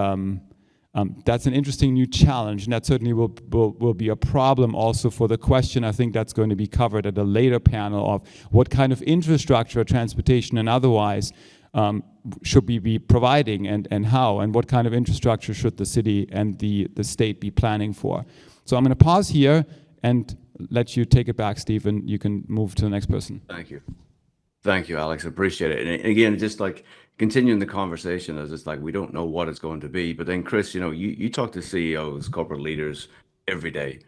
F: that's an interesting new challenge, and that certainly will be a problem also for the question I think that's going to be covered at a later panel of what kind of infrastructure, transportation and otherwise, should we be providing and how, and what kind of infrastructure should the city and the state be planning for. So I'm going to pause here and let you take it back, Stephen. You can move to the next person.
C: Thank you. Thank you, Alex. I appreciate it. And again, just continuing the conversation, as it's we don't know what it's going to be. But then, Chris, you talk to CEOs, corporate leaders every day.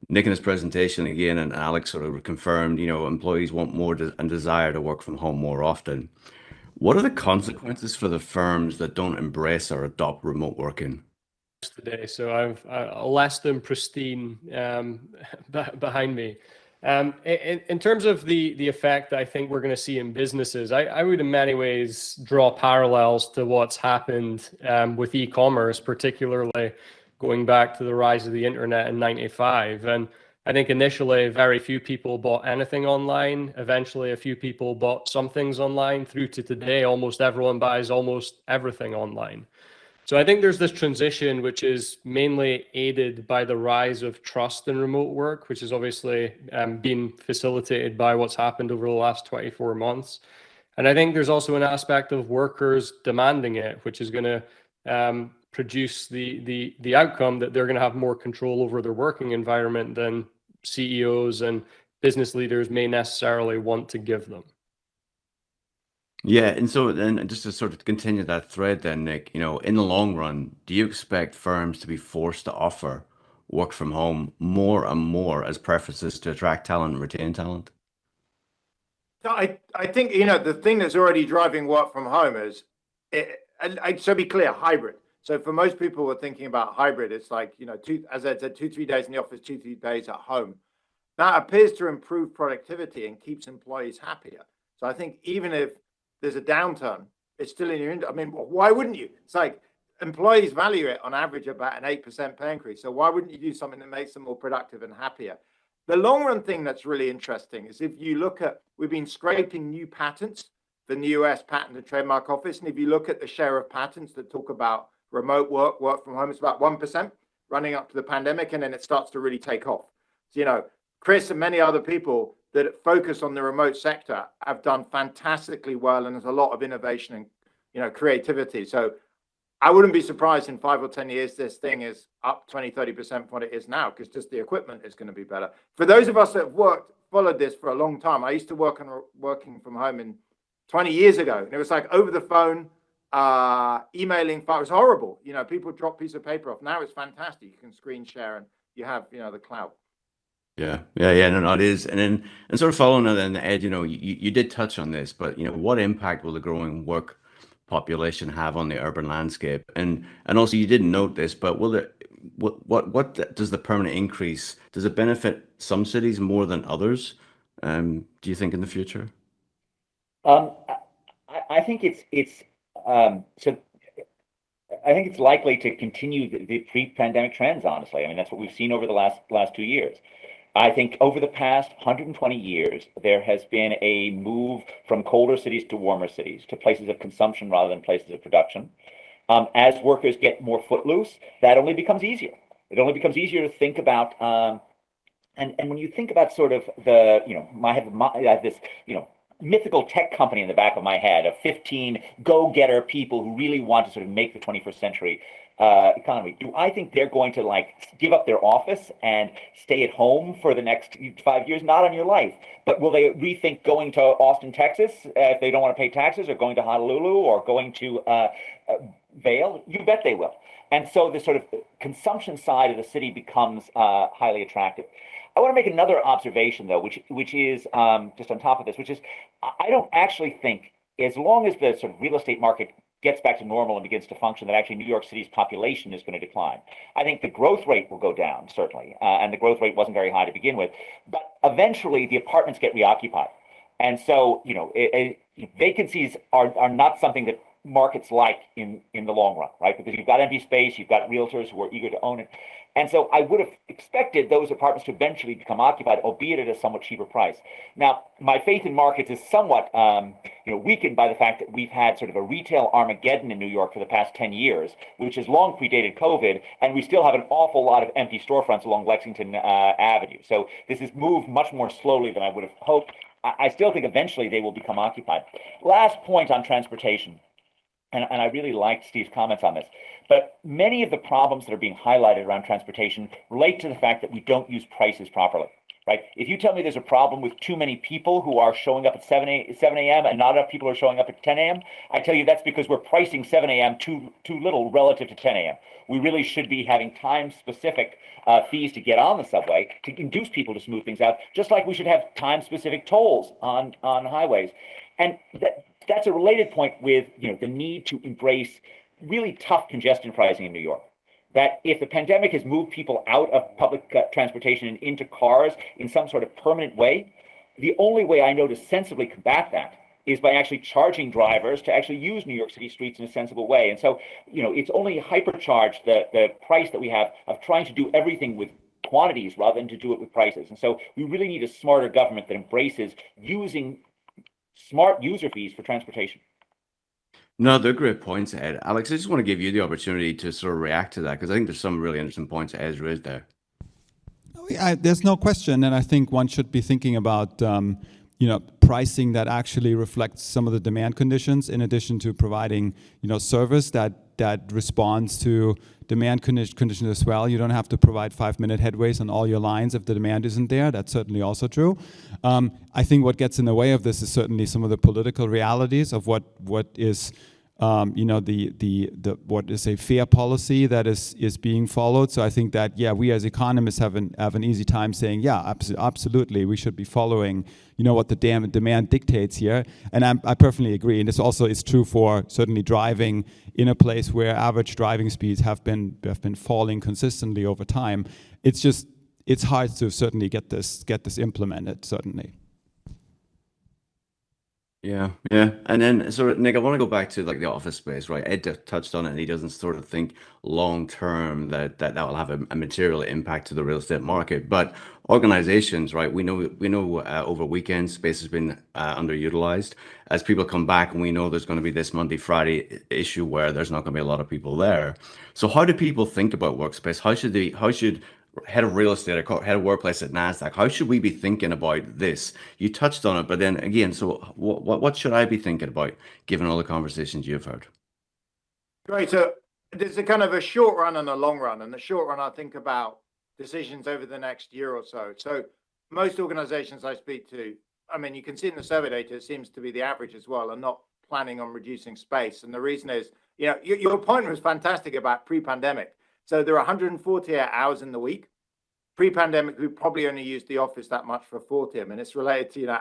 C: Nick in his presentation again, and Alex confirmed, employees want more and desire to work from home more often. What are the consequences for the firms that don't embrace or adopt remote working?
G: today, so I've a less than pristine behind me. In terms of the effect that I think we're going to see in businesses, I would in many ways draw parallels to what's happened with e-commerce, particularly going back to the rise of the internet in '95. And I think initially very few people bought anything online. Eventually, a few people bought some things online, through to today, almost everyone buys almost everything online. So I think there's this transition, which is mainly aided by the rise of trust in remote work, which is obviously been facilitated by what's happened over the last 24 months. And I think there's also an aspect of workers demanding it, which is going to produce the outcome that they're going to have more control over their working environment than CEOs and business leaders may necessarily want to give them.
C: Yeah, and so then just to sort of continue that thread then, Nick, in the long run, do you expect firms to be forced to offer work from home more and more as preferences to attract talent and retain talent?
E: So I think, the thing that's already driving work from home is, so be clear, hybrid. So for most people who are thinking about hybrid, it's like, as I said, 2-3 days in the office, 2-3 days at home. That appears to improve productivity and keeps employees happier. So I think even if there's a downturn, it's still in your, I mean, why wouldn't you? It's like employees value it on average about an 8% pay increase. So why wouldn't you do something that makes them more productive and happier? The long run thing that's really interesting is if you look at, we've been scraping new patents, the US Patent and Trademark Office. And if you look at the share of patents that talk about remote work from home, it's about 1% running up to the pandemic. And then it starts to really take off. So, Chris and many other people that focus on the remote sector have done fantastically well. And there's a lot of innovation and, creativity. So I wouldn't be surprised in 5 or 10 years, this thing is up 20-30% from what it is now, because just the equipment is going to be better. For those of us that have followed this for a long time, I used to working from home in 20 years ago. And it was like over the phone, emailing, it was horrible. People drop piece of paper off. Now it's fantastic. You can screen share and you have, the cloud.
C: Yeah, no, it is. And sort of following on then, Ed, you did touch on this, but what impact will the growing work population have on the urban landscape? And also you didn't note this, but what does the permanent increase, does it benefit some cities more than others? Do you think in the future?
D: I think I think it's likely to continue the pre-pandemic trends, honestly. I mean, that's what we've seen over the last 2 years. I think over the past 120 years, there has been a move from colder cities to warmer cities, to places of consumption rather than places of production. As workers get more footloose, that only becomes easier. It only becomes easier to think about. And when you think about sort of the, I have this, mythical tech company in the back of my head of 15 go-getter people who really want to sort of make the 21st century economy. Do I think they're going to give up their office and stay at home for the next 5 years? Not on your life. But will they rethink going to Austin, Texas, if they don't want to pay taxes, or going to Honolulu, or going to Vail? You bet they will. And so the sort of consumption side of the city becomes highly attractive. I want to make another observation, though, which is just on top of this, which is I don't actually think, as long as the sort of real estate market gets back to normal and begins to function, that actually New York City's population is going to decline. I think the growth rate will go down, certainly, and the growth rate wasn't very high to begin with. But eventually, the apartments get reoccupied. And so, vacancies are not something that markets like in the long run, right? Because you've got empty space, you've got realtors who are eager to own it. And so I would have expected those apartments to eventually become occupied, albeit at a somewhat cheaper price. Now, my faith in markets is somewhat weakened by the fact that we've had sort of a retail Armageddon in New York for the past 10 years, which has long predated COVID, and we still have an awful lot of empty storefronts along Lexington Avenue. So this has moved much more slowly than I would have hoped. I still think eventually they will become occupied. Last point on transportation. And I really liked Steve's comments on this, but many of the problems that are being highlighted around transportation relate to the fact that we don't use prices properly, right? If you tell me there's a problem with too many people who are showing up at 7 a.m. and not enough people are showing up at 10 a.m., I tell you that's because we're pricing 7 a.m. too little relative to 10 a.m. We really should be having time-specific fees to get on the subway to induce people to smooth things out, just like we should have time-specific tolls on highways. And that's a related point with the need to embrace really tough congestion pricing in New York. that if the pandemic has moved people out of public transportation and into cars in some sort of permanent way, the only way I know to sensibly combat that is by actually charging drivers to actually use New York City streets in a sensible way. And so, it's only hypercharged the price that we have of trying to do everything with quantities rather than to do it with prices. And so we really need a smarter government that embraces using smart user fees for transportation.
C: No, they're great points, Ed. Alex, I just want to give you the opportunity to sort of react to that, because I think there's some really interesting points Ed's raised there.
F: There's no question, and I think one should be thinking about pricing that actually reflects some of the demand conditions, in addition to providing service that responds to demand conditions as well. You don't have to provide 5-minute headways on all your lines if the demand isn't there. That's certainly also true. I think what gets in the way of this is certainly some of the political realities of what is what is a fair policy that is being followed. So I think that, we as economists have an easy time saying, absolutely, we should be following, what the demand dictates here. And I perfectly agree. And this also is true for certainly driving in a place where average driving speeds have been falling consistently over time. It's hard to certainly get this implemented, certainly.
C: Yeah. And then, so Nick, I want to go back to like the office space, right? Ed touched on it, and he doesn't sort of think long term that will have a material impact to the real estate market. But organizations, right? We know over weekends space has been underutilized. As people come back, and we know there's going to be this Monday, Friday issue where there's not going to be a lot of people there. So how do people think about workspace? How should head of real estate, or head of workplace at NASDAQ, how should we be thinking about this? You touched on it, but then again, so what should I be thinking about given all the conversations you've heard?
E: Great. So there's a kind of a short run and a long run. And the short run, I think about decisions over the next year or so. So most organizations I speak to, I mean, you can see in the survey data, it seems to be the average as well, are not planning on reducing space. And the reason is, your point was fantastic about pre-pandemic. So there are 148 hours in the week. Pre-pandemic, we probably only used the office that much for 40. I mean, it's related to,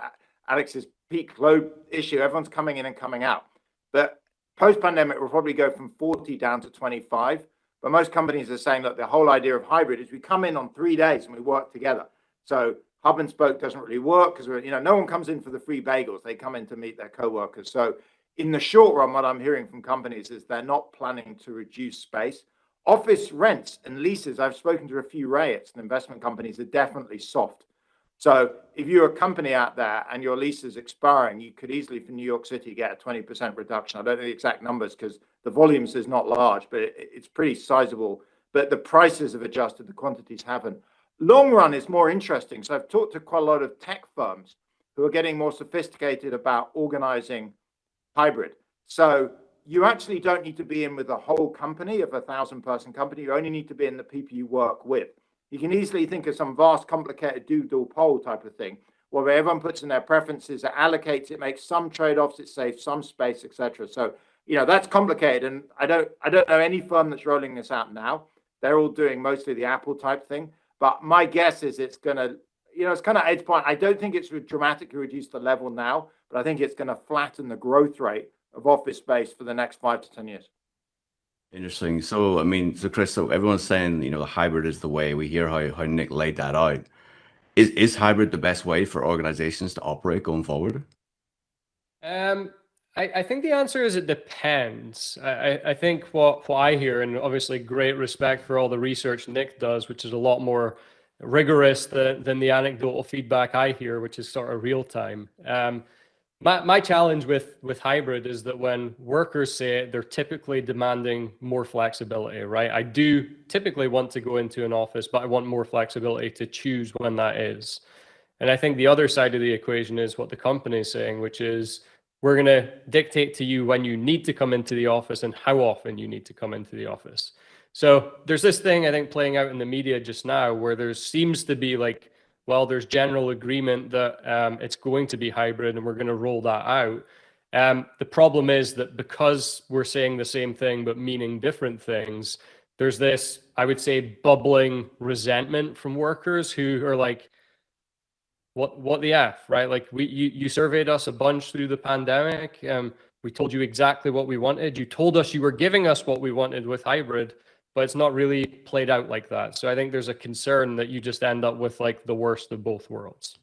E: Alex's peak load issue. Everyone's coming in and coming out. But post-pandemic, we'll probably go from 40 down to 25. But most companies are saying, look, the whole idea of hybrid is we come in on 3 days and we work together. So hub and spoke doesn't really work because no one comes in for the free bagels. They come in to meet their coworkers. So in the short run, what I'm hearing from companies is they're not planning to reduce space. Office rents and leases, I've spoken to a few REITs and investment companies, are definitely soft. So if you're a company out there and your lease is expiring, you could easily, for New York City, get a 20% reduction. I don't know the exact numbers because the volumes is not large, but it's pretty sizable. But the prices have adjusted, the quantities haven't. Long run is more interesting. So I've talked to quite a lot of tech firms who are getting more sophisticated about organizing hybrid. So you actually don't need to be in with a whole company of 1,000-person company. You only need to be in the people you work with. You can easily think of some vast, complicated doodle poll type of thing, where everyone puts in their preferences, it allocates, it makes some trade-offs, it saves some space, etc. So, that's complicated. And I don't know any firm that's rolling this out now. They're all doing mostly the Apple type thing. But my guess is it's going to, it's kind of Ed's point. I don't think it's dramatically reduced the level now, but I think it's going to flatten the growth rate of office space for the next 5 to 10 years.
C: Interesting. So, Chris, so everyone's saying, the hybrid is the way. We hear how Nick laid that out. Is hybrid the best way for organizations to operate going forward?
G: I think the answer is it depends. I think what I hear, and obviously great respect for all the research Nick does, which is a lot more rigorous than the anecdotal feedback I hear, which is sort of real time. My challenge with hybrid is that when workers say it, they're typically demanding more flexibility, right? I do typically want to go into an office, but I want more flexibility to choose when that is. And I think the other side of the equation is what the company is saying, which is we're going to dictate to you when you need to come into the office and how often you need to come into the office. So there's this thing, I think, playing out in the media just now where there seems to be like, well, there's general agreement that it's going to be hybrid and we're going to roll that out. The problem is that because we're saying the same thing but meaning different things, there's this, I would say, bubbling resentment from workers who are like, what the F, right? Like you surveyed us a bunch through the pandemic. We told you exactly what we wanted. You told us you were giving us what we wanted with hybrid, but it's not really played out like that. So I think there's a concern that you just end up with like the worst of both worlds.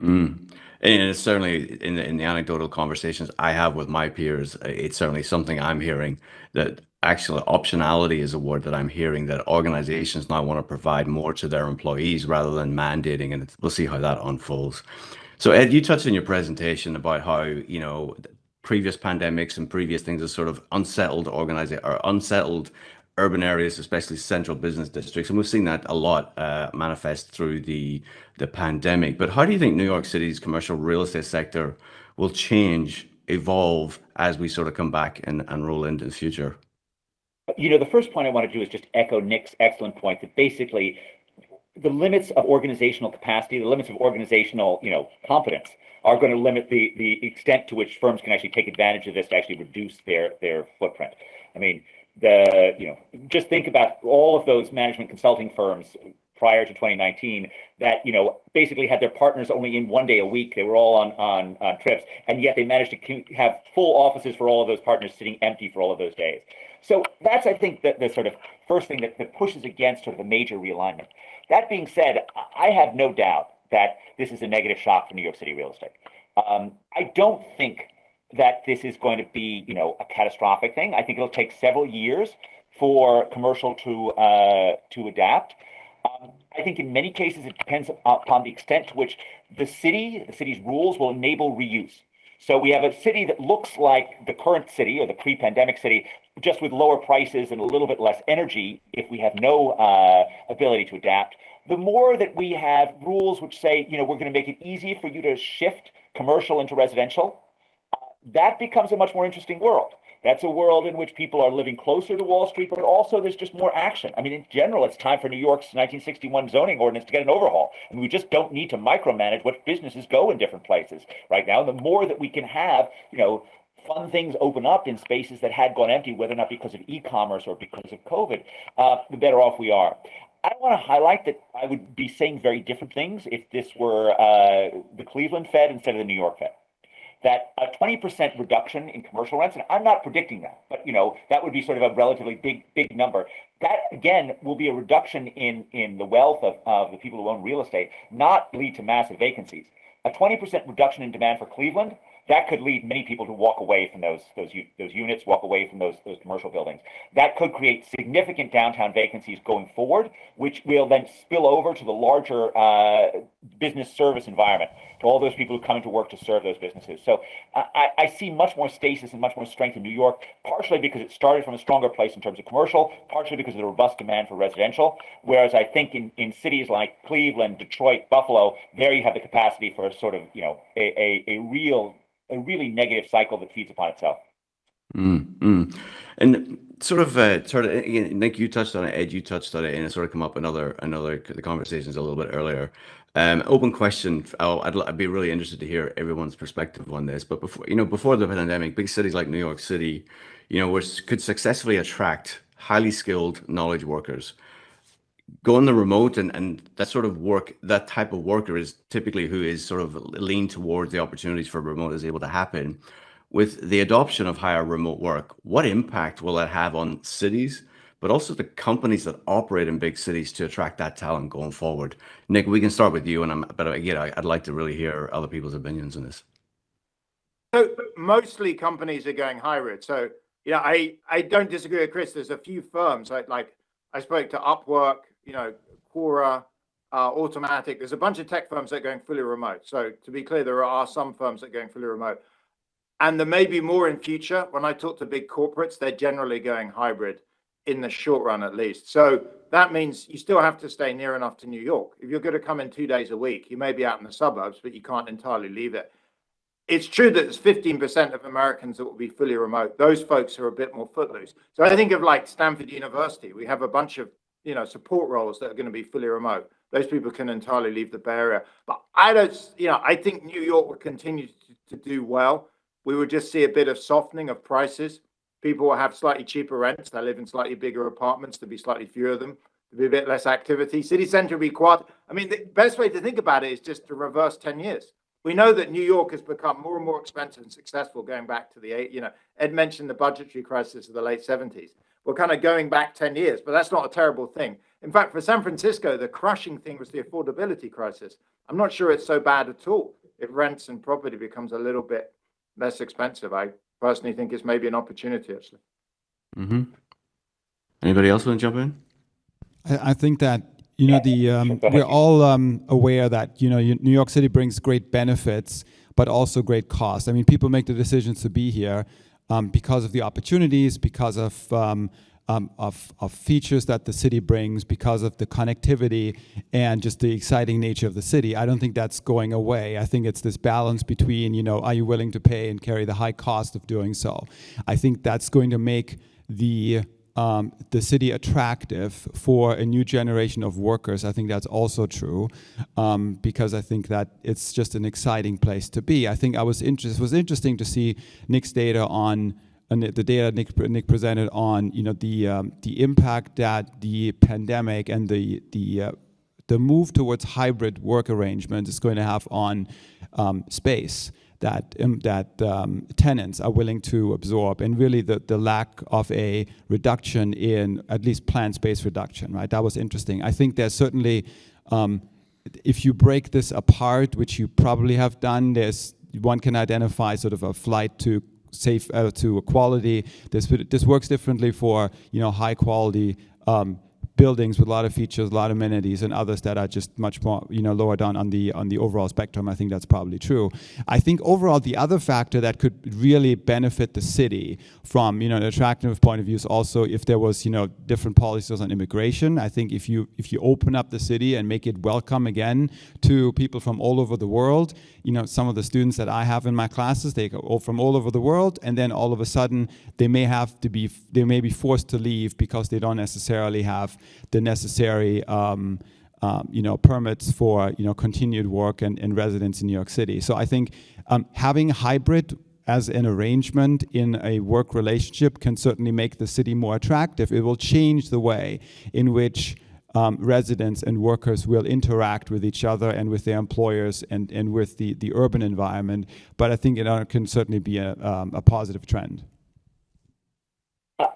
C: Mm. And it's certainly in the anecdotal conversations I have with my peers, it's certainly something I'm hearing, that actual optionality is a word that I'm hearing, that organizations now want to provide more to their employees rather than mandating, and we'll see how that unfolds. So Ed, you touched in your presentation about how, previous pandemics and previous things have sort of unsettled urban areas, especially central business districts, and we've seen that a lot manifest through the pandemic. But how do you think New York City's commercial real estate sector will change, evolve as we sort of come back and roll into the future?
D: The first point I want to do is just echo Nick's excellent point that basically the limits of organizational capacity, the limits of organizational, competence are going to limit the extent to which firms can actually take advantage of this to actually reduce their footprint. I mean, just think about all of those management consulting firms prior to 2019 that, basically had their partners only in 1 day a week. They were all on trips, and yet they managed to have full offices for all of those partners sitting empty for all of those days. So that's, I think, the sort of first thing that pushes against sort of a major realignment. That being said, I have no doubt that this is a negative shock for New York City real estate. I don't think that this is going to be, a catastrophic thing. I think it'll take several years for commercial to adapt. I think in many cases it depends upon the extent to which the city's rules will enable reuse. So we have a city that looks like the current city or the pre-pandemic city, just with lower prices and a little bit less energy if we have no ability to adapt. The more that we have rules which say, we're going to make it easy for you to shift commercial into residential, that becomes a much more interesting world. That's a world in which people are living closer to Wall Street, but also there's just more action. I mean, in general, it's time for New York's 1961 zoning ordinance to get an overhaul. And we just don't need to micromanage what businesses go in different places right now. The more that we can have, fun things open up in spaces that had gone empty, whether or not because of e-commerce or because of COVID, the better off we are. I want to highlight that I would be saying very different things if this were the Cleveland Fed instead of the New York Fed. That a 20% reduction in commercial rents, and I'm not predicting that, but that would be sort of a relatively big number. That again will be a reduction in the wealth of the people who own real estate, not lead to massive vacancies. A 20% reduction in demand for Cleveland, that could lead many people to walk away from those units, walk away from those commercial buildings. That could create significant downtown vacancies going forward, which will then spill over to the larger business service environment, to all those people who come into work to serve those businesses. So I see much more stasis and much more strength in New York, partially because it started from a stronger place in terms of commercial, partially because of the robust demand for residential. Whereas I think in cities like Cleveland, Detroit, Buffalo, there you have the capacity for sort of, a really negative cycle that feeds upon itself.
C: And sort of, again, Nick, you touched on it, Ed, you touched on it, and it sort of come up in the conversations a little bit earlier. Open question. I'd be really interested to hear everyone's perspective on this. But before the pandemic, big cities like New York City, could successfully attract highly skilled knowledge workers. Going the remote and that sort of work, that type of worker is typically who is sort of lean towards the opportunities for remote is able to happen. With the adoption of higher remote work, what impact will that have on cities, but also the companies that operate in big cities to attract that talent going forward? Nick, we can start with you, but again, I'd like to really hear other people's opinions on this.
E: So mostly companies are going hybrid. So I don't disagree with Chris. There's a few firms like I spoke to Upwork, Quora, Automatic. There's a bunch of tech firms that are going fully remote. So to be clear, there are some firms that are going fully remote. And there may be more in future. When I talk to big corporates, they're generally going hybrid in the short run, at least. So that means you still have to stay near enough to New York. If you're going to come in 2 days a week, you may be out in the suburbs, but you can't entirely leave it. It's true that there's 15% of Americans that will be fully remote. Those folks are a bit more footloose. So I think of like Stanford University. We have a bunch of support roles that are going to be fully remote. Those people can entirely leave the Bay Area. But I think New York will continue to do well. We will just see a bit of softening of prices. People will have slightly cheaper rents. They live in slightly bigger apartments. There'll be slightly fewer of them. There'll be a bit less activity. City center will be quiet. I mean, the best way to think about it is just to reverse 10 years. We know that New York has become more and more expensive and successful going back to Ed mentioned the budgetary crisis of the late 70s. we're kind of going back 10 years, but that's not a terrible thing. In fact, for San Francisco, the crushing thing was the affordability crisis. I'm not sure it's so bad at all if rents and property becomes a little bit less expensive. I personally think it's maybe an opportunity, actually.
C: Mm-hmm. Anybody else want to jump in?
F: I think that, you know, we're all aware that, you know, New York City brings great benefits, but also great costs. I mean, people make the decisions to be here because of the opportunities, because of features that the city brings, because of the connectivity and just the exciting nature of the city. I don't think that's going away. I think it's this balance between, you know, are you willing to pay and carry the high cost of doing so? I think that's going to make the city attractive for a new generation of workers. I think that's also true because I think that it's just an exciting place to be. I think it was interesting to see Nick's data on the data Nick presented on, you know, the impact that the pandemic and the move towards hybrid work arrangements is going to have on space that tenants are willing to absorb, and really the lack of a reduction in at least planned space reduction, right? That was interesting. I think there's certainly, if you break this apart, which you probably have done, one can identify sort of a flight to to quality. This works differently for, you know, high quality buildings with a lot of features, a lot of amenities, and others that are just much more, you know, lower down on the overall spectrum. I think that's probably true. I think overall the other factor that could really benefit the city from, you know, an attractive point of view is also if there was, you know, different policies on immigration. I think if you open up the city and make it welcome again to people from all over the world, you know, some of the students that I have in my classes, they go from all over the world, and then all of a sudden they may be forced to leave because they don't necessarily have the necessary you know, permits for, you know, continued work and residence in New York City. So I think having hybrid as an arrangement in a work relationship can certainly make the city more attractive. It will change the way in which residents and workers will interact with each other and with their employers and with the urban environment. But I think it can certainly be a positive trend.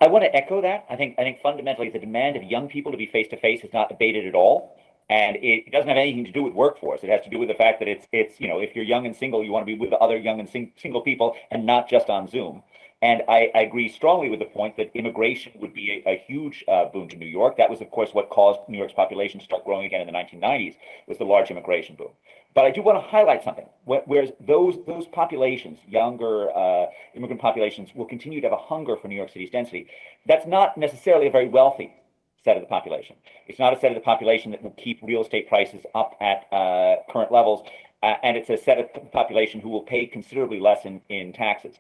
D: I want to echo that. I think fundamentally the demand of young people to be face to face is not abated at all, and it doesn't have anything to do with workforce. It has to do with the fact that it's you know, if you're young and single, you want to be with other young and single people and not just on Zoom. And I agree strongly with the point that immigration would be a huge boon to New York. That was, of course, what caused New York's population to start growing again in the 1990s, was the large immigration boom. But I do want to highlight something. Whereas those populations, younger immigrant populations, will continue to have a hunger for New York City's density. That's not necessarily a very wealthy set of the population. It's not a set of the population that will keep real estate prices up at current levels, and it's a set of the population who will pay considerably less in taxes.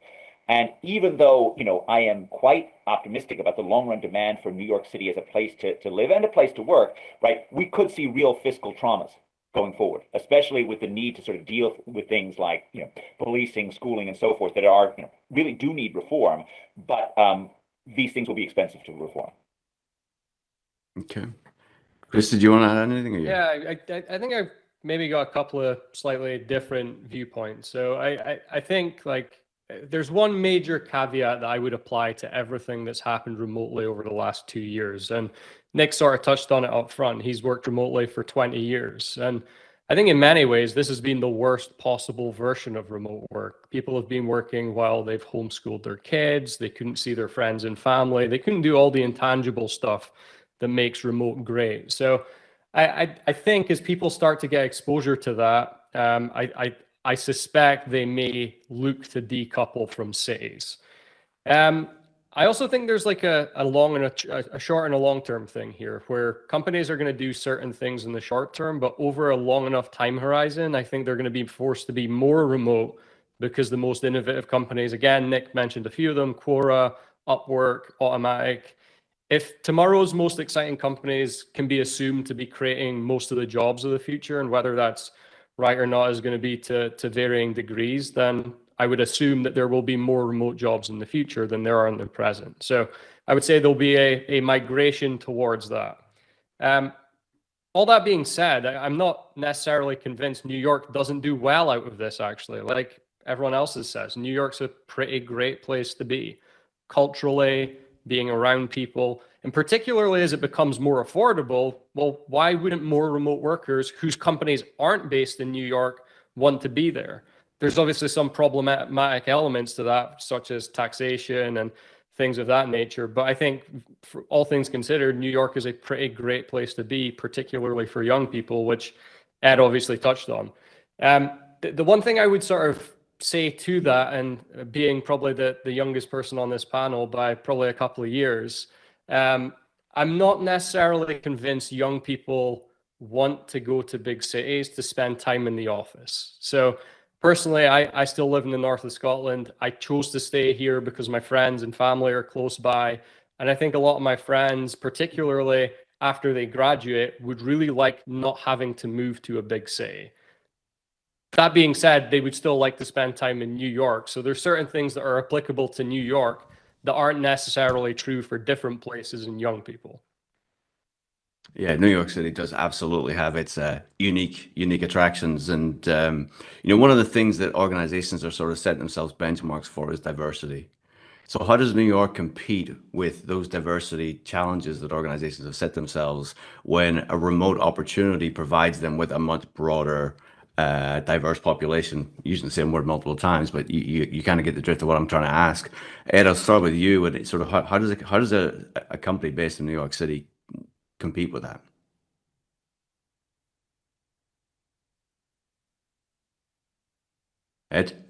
D: And even though, you know, I am quite optimistic about the long run demand for New York City as a place to live and a place to work, right, we could see real fiscal traumas going forward, especially with the need to sort of deal with things like, you know, policing, schooling, and so forth that are, you know, really do need reform. But these things will be expensive to reform.
C: Okay. Chris, did you want to add anything?
G: Yeah, I think I've maybe got a couple of slightly different viewpoints. So I think, like, there's one major caveat that I would apply to everything that's happened remotely over the last 2 years. And Nick sort of touched on it up front. He's worked remotely for 20 years. And I think in many ways, this has been the worst possible version of remote work. People have been working while they've homeschooled their kids. They couldn't see their friends and family. They couldn't do all the intangible stuff that makes remote great. So I think as people start to get exposure to that, I suspect they may look to decouple from cities. I also think there's like a long and a short and a long-term thing here, where companies are going to do certain things in the short term, but over a long enough time horizon, I think they're going to be forced to be more remote because the most innovative companies, again, Nick mentioned a few of them, Quora, Upwork, Automatic. If tomorrow's most exciting companies can be assumed to be creating most of the jobs of the future, and whether that's right or not is going to be to varying degrees, then I would assume that there will be more remote jobs in the future than there are in the present. So I would say there'll be a migration towards that. All that being said, I'm not necessarily convinced New York doesn't do well out of this, actually. Like everyone else says, New York's a pretty great place to be. Culturally, being around people, and particularly as it becomes more affordable, well, why wouldn't more remote workers whose companies aren't based in New York want to be there? There's obviously some problematic elements to that, such as taxation and things of that nature. But I think, for all things considered, New York is a pretty great place to be, particularly for young people, which Ed obviously touched on. The one thing I would sort of say to that, and being probably the youngest person on this panel by probably a couple of years, I'm not necessarily convinced young people want to go to big cities to spend time in the office. So personally, I still live in the north of Scotland. I chose to stay here because my friends and family are close by. And I think a lot of my friends, particularly after they graduate, would really like not having to move to a big city. That being said, they would still like to spend time in New York. So there's certain things that are applicable to New York that aren't necessarily true for different places and young people.
C: Yeah, New York City does absolutely have its unique attractions, and one of the things that organizations are sort of setting themselves benchmarks for is diversity. So how does New York compete with those diversity challenges that organizations have set themselves when a remote opportunity provides them with a much broader, diverse population? Using the same word multiple times, but you kind of get the drift of what I'm trying to ask. Ed, I'll start with you. And sort of how does a company based in New York City compete with that? Ed?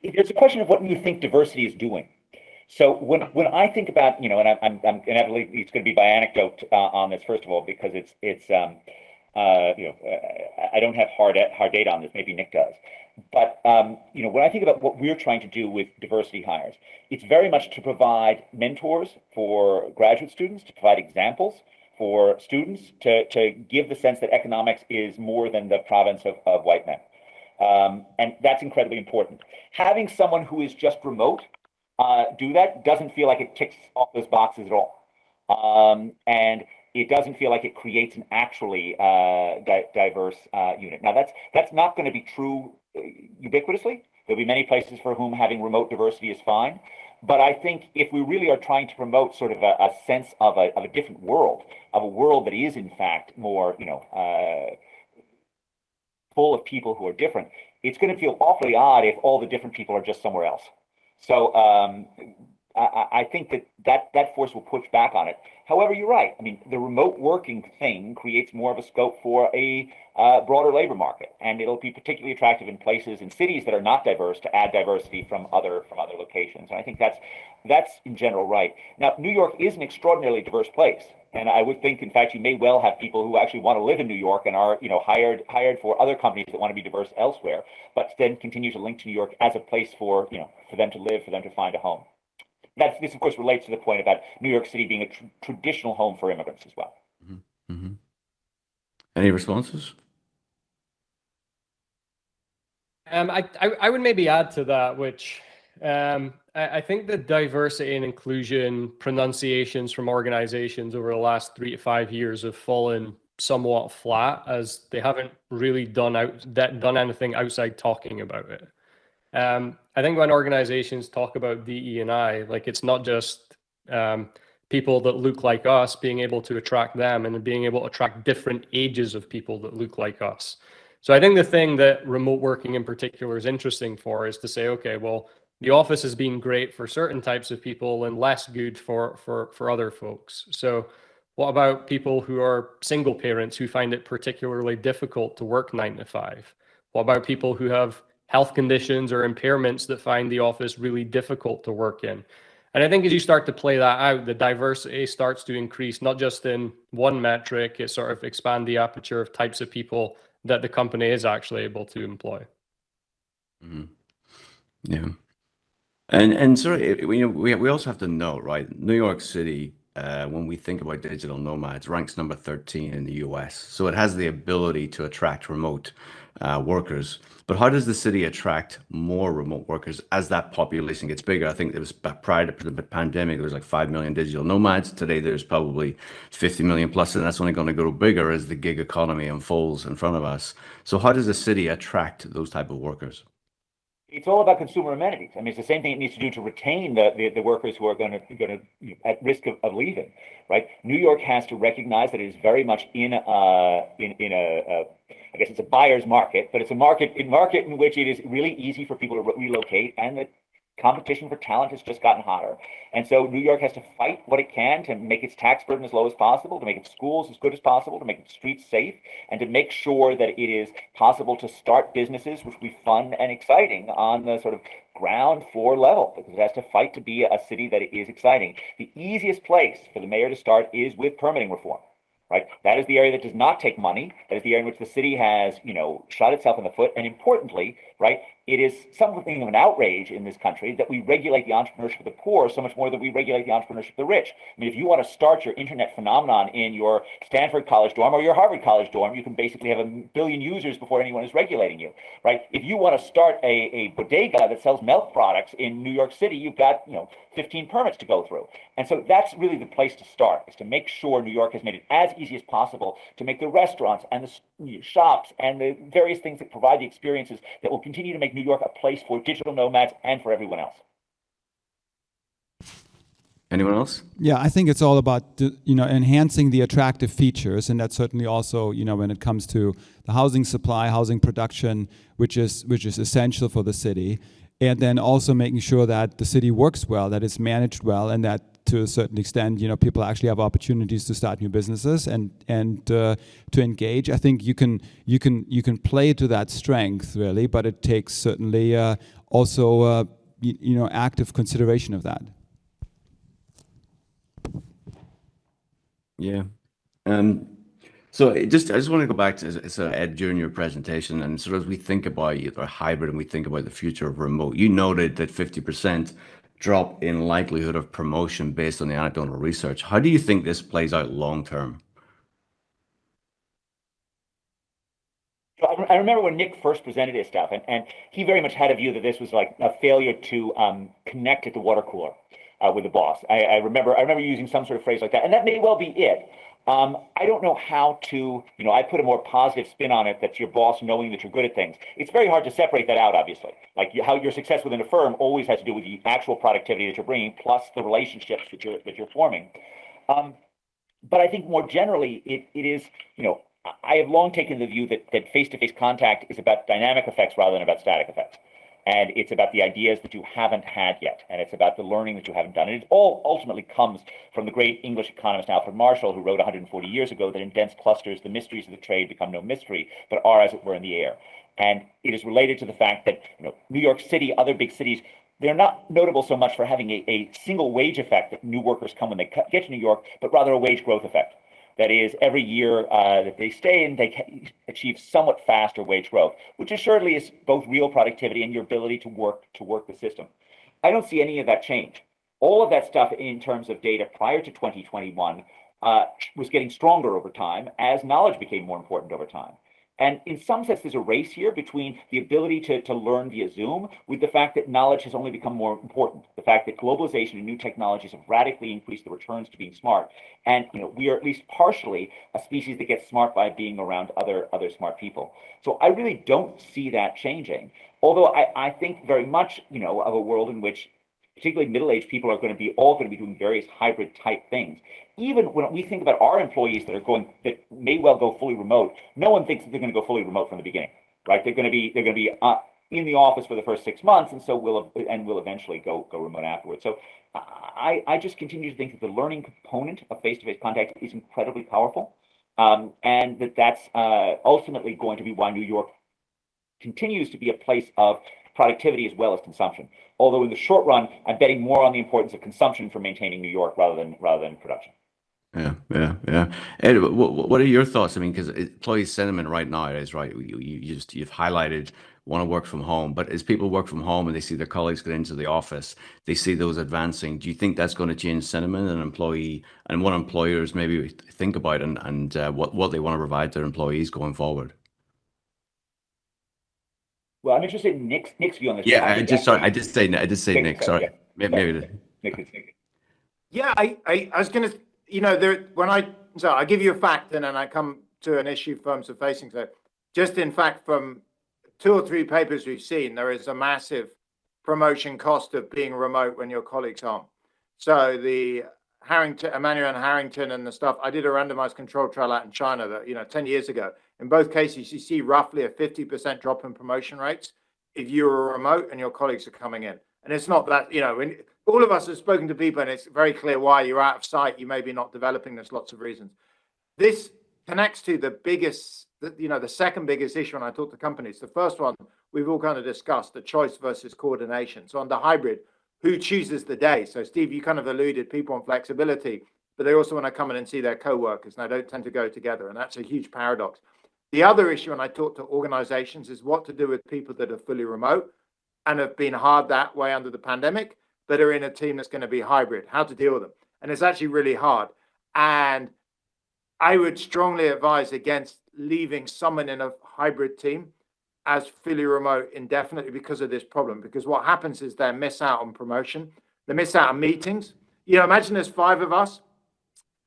D: There's a question of what you think diversity is doing. So when I think about, and I'm inevitably, it's going to be by anecdote on this, first of all, because I don't have hard data on this. Maybe Nick does. But, when I think about what we're trying to do with diversity hires, it's very much to provide mentors for graduate students, to provide examples for students, to give the sense that economics is more than the province of white men. And that's incredibly important. Having someone who is just remote do that doesn't feel like it ticks off those boxes at all. And it doesn't feel like it creates an actually diverse unit. Now, that's not going to be true ubiquitously. There'll be many places for whom having remote diversity is fine. But I think if we really are trying to promote sort of a sense of a different world, of a world that is in fact more, full of people who are different, it's going to feel awfully odd if all the different people are just somewhere else. So I think that force will push back on it. However, you're right. I mean, the remote working thing creates more of a scope for a broader labor market, and it'll be particularly attractive in places in cities that are not diverse to add diversity from other locations. And I think that's in general right. Now, New York is an extraordinarily diverse place, and I would think, in fact, you may well have people who actually want to live in New York and are hired for other companies that want to be diverse elsewhere, but then continue to link to New York as a place for them to live, for them to find a home. This, of course, relates to the point about New York City being a traditional home for immigrants as well.
C: Mm-hmm. Mm-hmm. Any responses?
G: I would maybe add to that, which I think the diversity and inclusion pronunciations from organizations over the last 3 to 5 years have fallen somewhat flat, as they haven't really done anything outside talking about it. I think when organizations talk about DE&I, like, it's not just people that look like us, being able to attract them and being able to attract different ages of people that look like us. So I think the thing that remote working in particular is interesting for is to say, okay, well, the office has been great for certain types of people and less good for other folks. So what about people who are single parents who find it particularly difficult to work 9 to 5? What about people who have health conditions or impairments that find the office really difficult to work in? And I think as you start to play that out, the diversity starts to increase, not just in one metric, it sort of expand the aperture of types of people that the company is actually able to employ.
C: Mm-hmm. Yeah. And sorry, we also have to note, right? New York City, when we think about digital nomads, ranks number 13 in the US. So it has the ability to attract remote workers. But how does the city attract more remote workers as that population gets bigger? I think it was prior to the pandemic, there was like 5 million digital nomads. Today, there's probably 50 million plus, and that's only going to go bigger as the gig economy unfolds in front of us. So how does the city attract those type of workers?
D: It's all about consumer amenities. I mean, it's the same thing it needs to do to retain the workers who are going to at risk of leaving, right? New York has to recognize that it is very much in a I guess it's a buyer's market, but it's a market in which it is really easy for people to relocate, and the competition for talent has just gotten hotter. And so New York has to fight what it can to make its tax burden as low as possible, to make its schools as good as possible, to make its streets safe, and to make sure that it is possible to start businesses which will be fun and exciting on the sort of ground floor level, because it has to fight to be a city that is exciting. The easiest place for the mayor to start is with permitting reform. Right? That is the area that does not take money. That is the area in which the city has, shot itself in the foot. And importantly, right, it is something of an outrage in this country that we regulate the entrepreneurship of the poor so much more than we regulate the entrepreneurship of the rich. I mean, if you want to start your internet phenomenon in your Stanford College dorm or your Harvard College dorm, you can basically have 1 billion users before anyone is regulating you, right? If you want to start a bodega that sells milk products in New York City, you've got, 15 permits to go through. And so that's really the place to start, is to make sure New York has made it as easy as possible to make the restaurants and the shops and the various things that provide the experiences that will continue to make New York a place for digital nomads and for everyone else.
C: Anyone else?
F: Yeah, I think it's all about enhancing the attractive features, and that's certainly also when it comes to the housing supply, housing production, which is essential for the city, and then also making sure that the city works well, that it's managed well, and that to a certain extent people actually have opportunities to start new businesses and to engage. I think you can play to that strength really, but it takes certainly also active consideration of that.
C: Yeah. So I just want to go back to Ed, during your presentation, and sort of as we think about either hybrid and we think about the future of remote, you noted that 50% drop in likelihood of promotion based on the anecdotal research. How do you think this plays out long term?
D: I remember when Nick first presented his stuff, and he very much had a view that this was like a failure to connect at the water cooler with the boss. I remember using some sort of phrase like that, and that may well be it. I don't know how to, I put a more positive spin on it, that's your boss knowing that you're good at things. It's very hard to separate that out, obviously. Like how your success within a firm always has to do with the actual productivity that you're bringing, plus the relationships that you're forming. But I think more generally, it is, I have long taken the view that face-to-face contact is about dynamic effects rather than about static effects. And it's about the ideas that you haven't had yet. And it's about the learning that you haven't done. And it all ultimately comes from the great English economist Alfred Marshall, who wrote 140 years ago that in dense clusters, the mysteries of the trade become no mystery, but are, as it were, in the air. And it is related to the fact that New York City, other big cities, they're not notable so much for having a single wage effect that new workers come when they get to New York, but rather a wage growth effect. That is, every year that they stay in, they achieve somewhat faster wage growth, which assuredly is both real productivity and your ability to work the system. I don't see any of that change. All of that stuff in terms of data prior to 2021 was getting stronger over time as knowledge became more important over time. And in some sense, there's a race here between the ability to learn via Zoom with the fact that knowledge has only become more important. The fact that globalization and new technologies have radically increased the returns to being smart. And we are at least partially a species that gets smart by being around other smart people. So I really don't see that changing. Although I think very much, of a world in which particularly middle-aged people are going to be doing various hybrid type things. Even when we think about our employees that may well go fully remote, no one thinks that they're going to go fully remote from the beginning, right? They're going to be in the office for the first 6 months, and so will eventually go remote afterwards. So I just continue to think that the learning component of face-to-face contact is incredibly powerful, and that's ultimately going to be why New York continues to be a place of productivity as well as consumption. Although in the short run, I'm betting more on the importance of consumption for maintaining New York rather than production.
C: Yeah. Ed, what are your thoughts? I mean, because employee sentiment right now is right. You've highlighted want to work from home, but as people work from home and they see their colleagues get into the office, they see those advancing. Do you think that's going to change sentiment and what employers maybe think about and what they want to provide their employees going forward?
D: Well, I'm interested in Nick's view on this.
C: Yeah, I just say Nick. Sorry,
D: yeah.
C: maybe.
D: Nick.
E: Yeah, I was going to, I give you a fact and then I come to an issue firms are facing. So just in fact, from 2 or 3 papers we've seen, there is a massive promotion cost of being remote when your colleagues aren't. So the Emmanuel and Harrington and the stuff, I did a randomized controlled trial out in China that, 10 years ago. In both cases, you see roughly a 50% drop in promotion rates if you are remote and your colleagues are coming in. And it's not that, when all of us have spoken to people and it's very clear why you're out of sight, you may be not developing, there's lots of reasons. This connects to the second biggest issue when I talk to companies. The first one, we've all kind of discussed, the choice versus coordination. So on the hybrid, who chooses the day? So Steve, you kind of alluded, people want flexibility, but they also want to come in and see their co-workers, and they don't tend to go together. And that's a huge paradox. The other issue when I talk to organizations is what to do with people that are fully remote and have been hard that way under the pandemic, but are in a team that's going to be hybrid, how to deal with them. And it's actually really hard. And I would strongly advise against leaving someone in a hybrid team as fully remote indefinitely because of this problem. Because what happens is they miss out on promotion. They miss out on meetings. Imagine there's 5 of us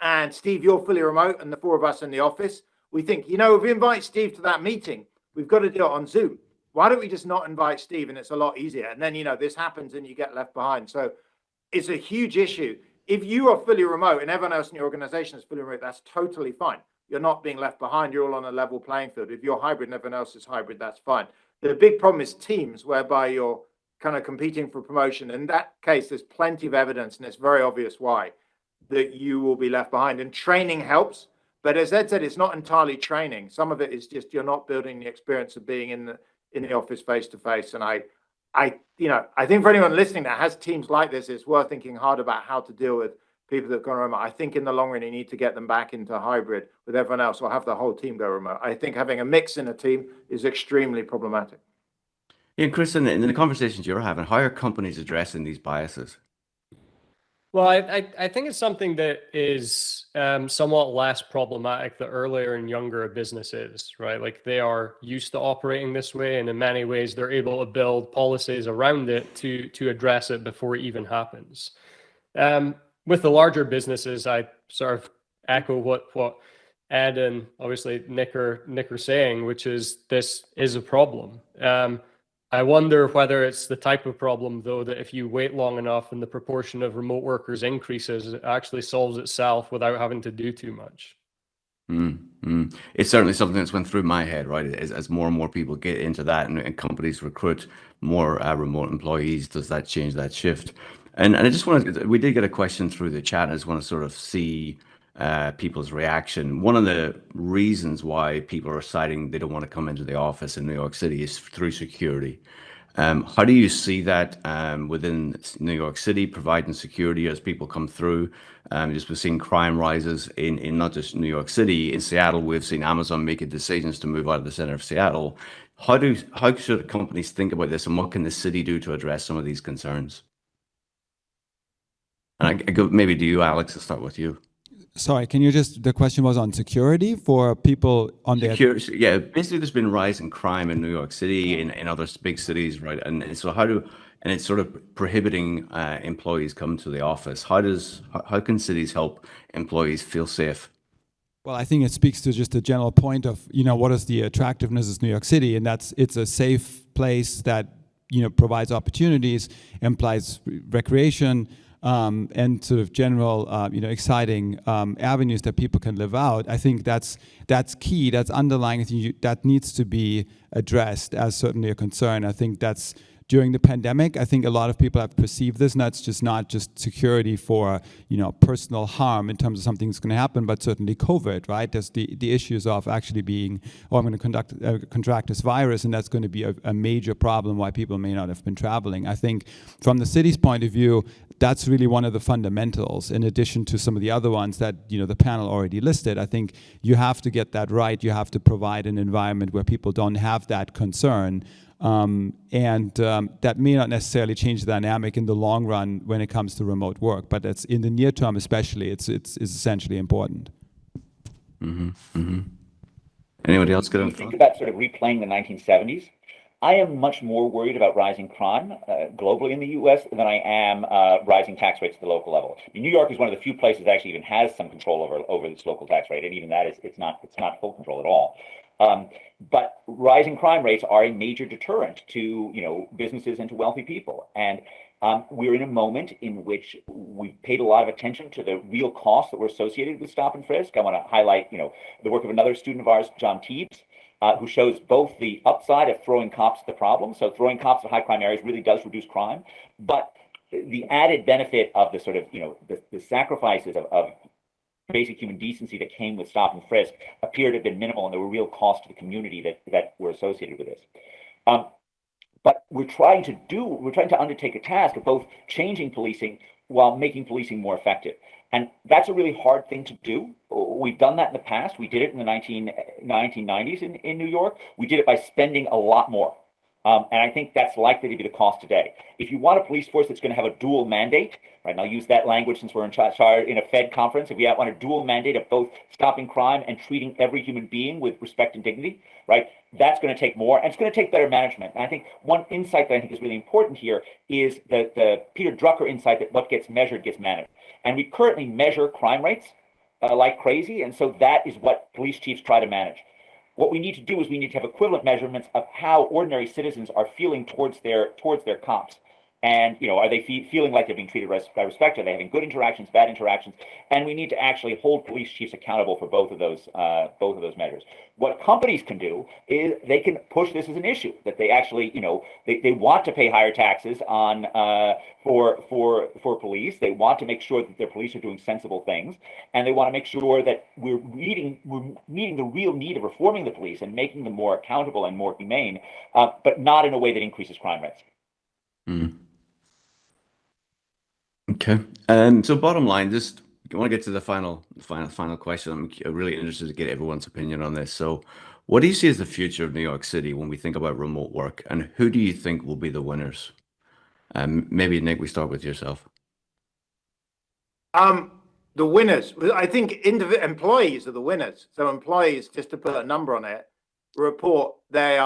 E: and Steve, you're fully remote and the 4 of us in the office. We think, if we invite Steve to that meeting, we've got to do it on Zoom. Why don't we just not invite Steve? And it's a lot easier. And then, this happens and you get left behind. So it's a huge issue. If you are fully remote and everyone else in your organization is fully remote, that's totally fine. You're not being left behind. You're all on a level playing field. If you're hybrid and everyone else is hybrid, that's fine. The big problem is teams, whereby you're kind of competing for promotion. In that case, there's plenty of evidence, and it's very obvious why, that you will be left behind. And training helps. But as Ed said, it's not entirely training. Some of it is just you're not building the experience of being in the office face to face. And I think for anyone listening that has teams like this, it's worth thinking hard about how to deal with people that have gone remote. I think in the long run, you need to get them back into hybrid with everyone else, or have the whole team go remote. I think having a mix in a team is extremely problematic.
C: Yeah, Chris, in the conversations you're having, how are companies addressing these biases?
G: Well, I think it's something that is somewhat less problematic the earlier and younger a business is, right? Like they are used to operating this way, and in many ways they're able to build policies around it to address it before it even happens. With the larger businesses, I sort of echo what Ed and obviously Nick are saying, which is this is a problem. I wonder whether it's the type of problem, though, that if you wait long enough and the proportion of remote workers increases, it actually solves itself without having to do too much.
C: It's certainly something that's went through my head, right? As more and more people get into that and companies recruit more remote employees, does that change that shift? And I just we did get a question through the chat. I just want to sort of see people's reaction. One of the reasons why people are citing they don't want to come into the office in New York City is through security. How do you see that within New York City, providing security as people come through? Just we've seen crime rises in not just New York City. In Seattle, we've seen Amazon making decisions to move out of the center of Seattle. How should companies think about this, and what can the city do to address some of these concerns? And I go maybe to you, Alex. I'll start with you.
F: Sorry, can you the question was on security for people on the...
C: Yeah, basically there's been a rise in crime in New York City, in other big cities, right? And so it's sort of prohibiting employees come to the office. How can cities help employees feel safe?
F: Well, I think it speaks to just a general point of, what is the attractiveness of New York City, and it's a safe place that, provides opportunities, implies recreation, and sort of general, exciting avenues that people can live out. I think that's key. That's underlying. That needs to be addressed as certainly a concern. I think that's during the pandemic. I think a lot of people have perceived this, and that's just not just security for personal harm in terms of something that's going to happen, but certainly COVID, right? There's the issues of actually being, I'm going to contract this virus, and that's going to be a major problem why people may not have been traveling. I think from the city's point of view, that's really one of the fundamentals, in addition to some of the other ones that the panel already listed. I think you have to get that right. You have to provide an environment where people don't have that concern. That may not necessarily change the dynamic in the long run when it comes to remote work, but it's in the near term especially, it's essentially important.
C: Anybody else going to
D: think about sort of replaying the 1970s? I am much more worried about rising crime globally in the U.S. than I am rising tax rates at the local level. New York is one of the few places that actually even has some control over this local tax rate, and even that is it's not full control at all. But rising crime rates are a major deterrent to businesses and to wealthy people. And we're in a moment in which we've paid a lot of attention to the real costs that were associated with stop and frisk. I want to highlight the work of another student of ours, John Teebs, who shows both the upside of throwing cops at the problem. So throwing cops at high crime areas really does reduce crime, but the added benefit of the sort of the sacrifices of basic human decency that came with stop and frisk appeared to have been minimal, and there were real costs to the community that were associated with this. But we're trying to undertake a task of both changing policing while making policing more effective. And that's a really hard thing to do. We've done that in the past. We did it in the 1990s in New York. We did it by spending a lot more. And I think that's likely to be the cost today. If you want a police force that's going to have a dual mandate, right, and I'll use that language since we're in a Fed conference, if we want a dual mandate of both stopping crime and treating every human being with respect and dignity, right, that's going to take more, and it's going to take better management. And I think one insight that I think is really important here is the Peter Drucker insight that what gets measured gets managed. And we currently measure crime rates like crazy, and so that is what police chiefs try to manage. What we need to do is we need to have equivalent measurements of how ordinary citizens are feeling towards their cops. And are they feeling like they're being treated by respect? Are they having good interactions, bad interactions? And we need to actually hold police chiefs accountable for both of those measures. What companies can do is they can push this as an issue, that they actually they want to pay higher taxes on for police. They want to make sure that their police are doing sensible things, and they want to make sure that we're meeting the real need of reforming the police and making them more accountable and more humane, but not in a way that increases crime rates.
C: Mm. Okay. So bottom line, just I want to get to the final question. I'm really interested to get everyone's opinion on this. So what do you see as the future of New York City when we think about remote work, and who do you think will be the winners? Maybe Nick, we start with yourself.
E: The winners, I think employees are the winners. So employees, just to put a number on it, report they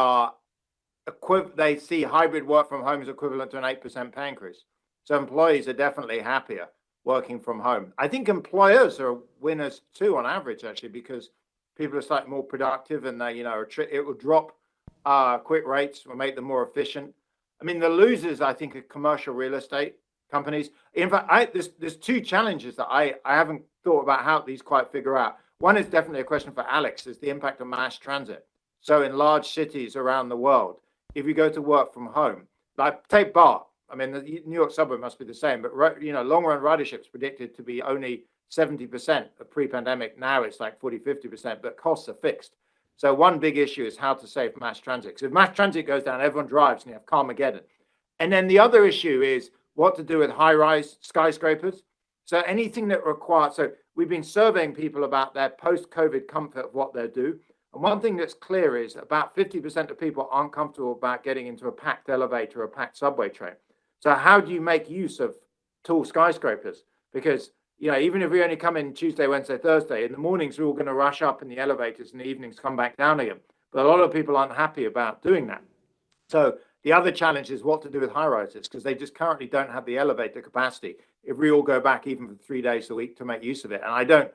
E: see hybrid work from home as equivalent to an 8% pay increase. So employees are definitely happier working from home. I think employers are winners too, on average, actually, because people are slightly more productive, and it will drop quit rates, will make them more efficient. I mean, the losers, I think, are commercial real estate companies. In fact, there's two challenges that I haven't thought about how these quite figure out. One is definitely a question for Alex, is the impact of mass transit. So in large cities around the world, if you go to work from home, like take BART, I mean, the New York subway must be the same, but long-run ridership is predicted to be only 70% of pre-pandemic. Now it's like 40-50%, but costs are fixed. So one big issue is how to save mass transit. Because if mass transit goes down, everyone drives, and you have Carmageddon. And then the other issue is what to do with high-rise skyscrapers. So anything that requires, so we've been surveying people about their post-COVID comfort of what they do. And one thing that's clear is about 50% of people aren't comfortable about getting into a packed elevator or a packed subway train. So how do you make use of tall skyscrapers? Because, even if we only come in Tuesday, Wednesday, Thursday, in the mornings, we're all going to rush up in the elevators, and the evenings come back down again. But a lot of people aren't happy about doing that. So the other challenge is what to do with high rises, because they just currently don't have the elevator capacity if we all go back even for 3 days a week to make use of it. And I don't,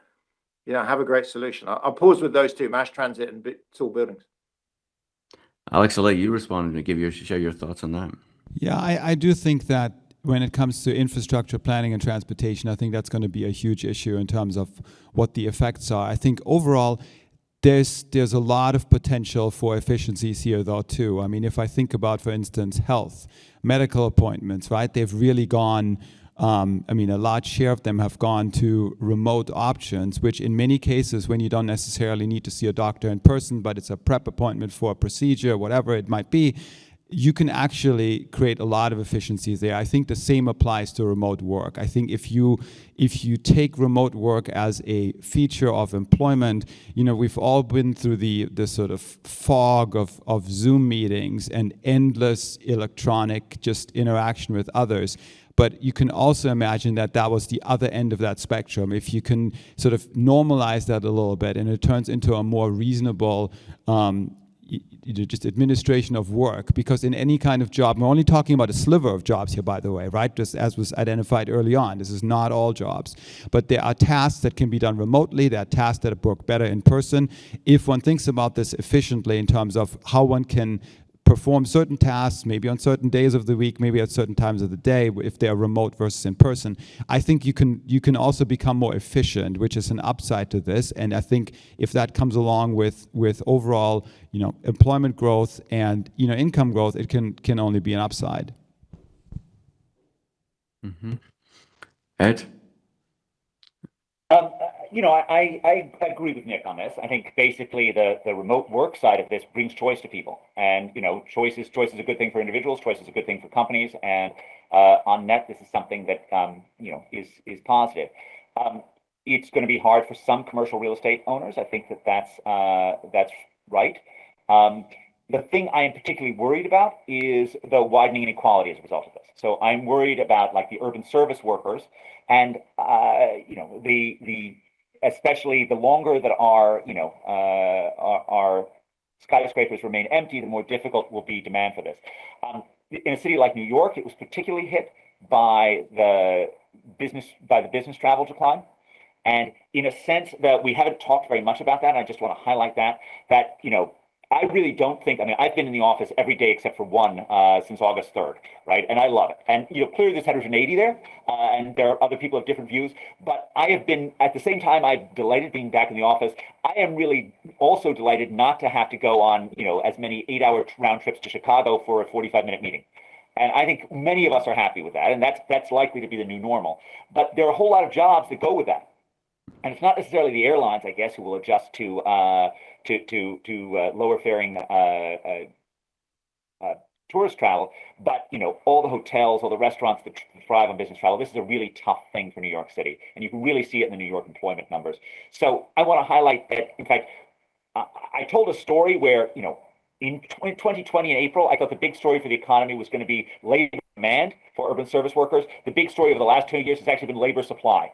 E: have a great solution. I'll pause with those two, mass transit and tall buildings.
C: Alex, I'll let you respond and share your thoughts on that.
F: Yeah, I do think that when it comes to infrastructure planning and transportation, I think that's going to be a huge issue in terms of what the effects are. I think overall, there's a lot of potential for efficiencies here, though, too. I mean, if I think about, for instance, health, medical appointments, right? They've really gone, a large share of them have gone to remote options, which in many cases, when you don't necessarily need to see a doctor in person, but it's a prep appointment for a procedure, whatever it might be, you can actually create a lot of efficiencies there. I think the same applies to remote work. I think if you take remote work as a feature of employment, we've all been through the sort of fog of Zoom meetings and endless electronic just interaction with others. But you can also imagine that was the other end of that spectrum. If you can sort of normalize that a little bit and it turns into a more reasonable just administration of work, because in any kind of job, we're only talking about a sliver of jobs here, by the way, right? Just as was identified early on, this is not all jobs. But there are tasks that can be done remotely, there are tasks that work better in person. If one thinks about this efficiently in terms of how one can perform certain tasks, maybe on certain days of the week, maybe at certain times of the day, if they are remote versus in person, I think you can also become more efficient, which is an upside to this. And I think if that comes along with overall, employment growth and income growth, it can only be an upside.
C: Mm-hmm. Ed?
D: I agree with Nick on this. I think basically the remote work side of this brings choice to people, and choice is a good thing for individuals. Choice is a good thing for companies, and on net, this is something that is positive. It's going to be hard for some commercial real estate owners. I think that's right. The thing I am particularly worried about is the widening inequality as a result of this. So I'm worried about like the urban service workers, and especially the longer that our skyscrapers remain empty, the more difficult will be demand for this. In a city like New York, it was particularly hit by the business travel decline. And in a sense that we haven't talked very much about that, and I just want to highlight that I really don't think, I've been in the office every day except for one since August 3rd, right? And I love it. And, clearly there's heterogeneity there, and there are other people with different views, but I have been, at the same time, I'm delighted being back in the office. I am really also delighted not to have to go on, as many 8-hour round trips to Chicago for a 45-minute meeting. And I think many of us are happy with that, and that's likely to be the new normal. But there are a whole lot of jobs that go with that. And it's not necessarily the airlines, I guess, who will adjust to lower faring tourist travel, but all the hotels, all the restaurants that thrive on business travel. This is a really tough thing for New York City, and you can really see it in the New York employment numbers. So I want to highlight that. In fact, I told a story where in 2020 in April, I thought the big story for the economy was going to be labor demand for urban service workers. The big story over the last 2 years has actually been labor supply.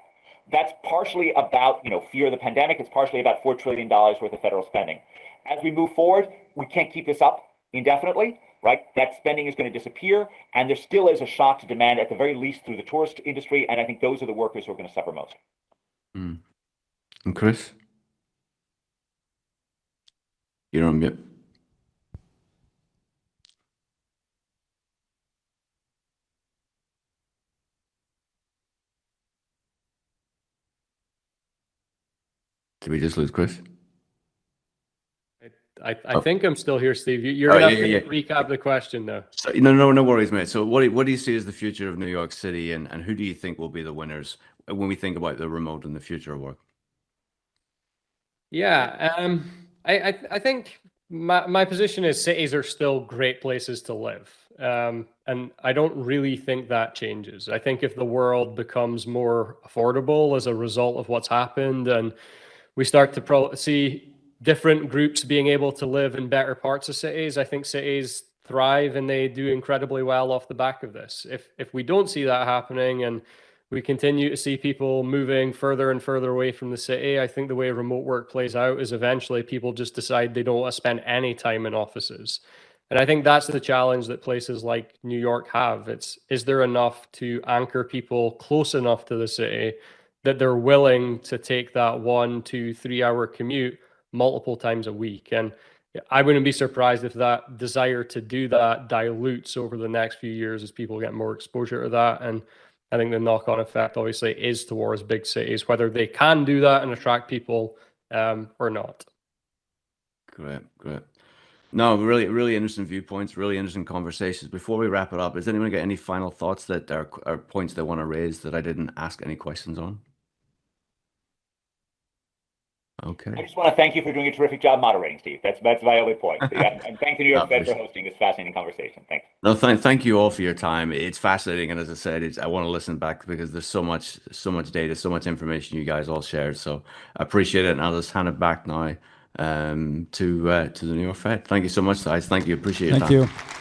D: That's partially about, fear of the pandemic. It's partially about $4 trillion worth of federal spending. As we move forward, we can't keep this up indefinitely, right? That spending is going to disappear, and there still is a shock to demand, at the very least, through the tourist industry, and I think those are the workers who are going to suffer most.
C: Mm. And Chris? You're on mute. Did we just lose Chris?
G: I think I'm still here, Steve. You're going to have to recap the question, though.
C: So, no worries, mate. So what do you see as the future of New York City, and who do you think will be the winners when we think about the remote and the future of work?
G: Yeah, I think my position is cities are still great places to live. And I don't really think that changes. I think if the world becomes more affordable as a result of what's happened, and we start to see different groups being able to live in better parts of cities, I think cities thrive and they do incredibly well off the back of this. If we don't see that happening and we continue to see people moving further and further away from the city, I think the way remote work plays out is eventually people just decide they don't want to spend any time in offices. And I think that's the challenge that places like New York have. Is there enough to anchor people close enough to the city that they're willing to take that 1, 2, 3 hour commute multiple times a week? And I wouldn't be surprised if that desire to do that dilutes over the next few years as people get more exposure to that. And I think the knock-on effect obviously is towards big cities, whether they can do that and attract people or not.
C: Great. No, really interesting viewpoints, really interesting conversations. Before we wrap it up, has anyone got any final thoughts that are points they want to raise that I didn't ask any questions on? Okay.
D: I just want to thank you for doing a terrific job moderating, Steve. That's my only point. Yeah, and thank the New York Fed for hosting this fascinating conversation. Thanks.
C: No, thank you all for your time. It's fascinating, and as I said, I want to listen back because there's so much data, so much information you guys all shared. So I appreciate it, and I'll just hand it back now to the New York Fed. Thank you so much, guys. Thank you. Appreciate your time.
F: Thank you.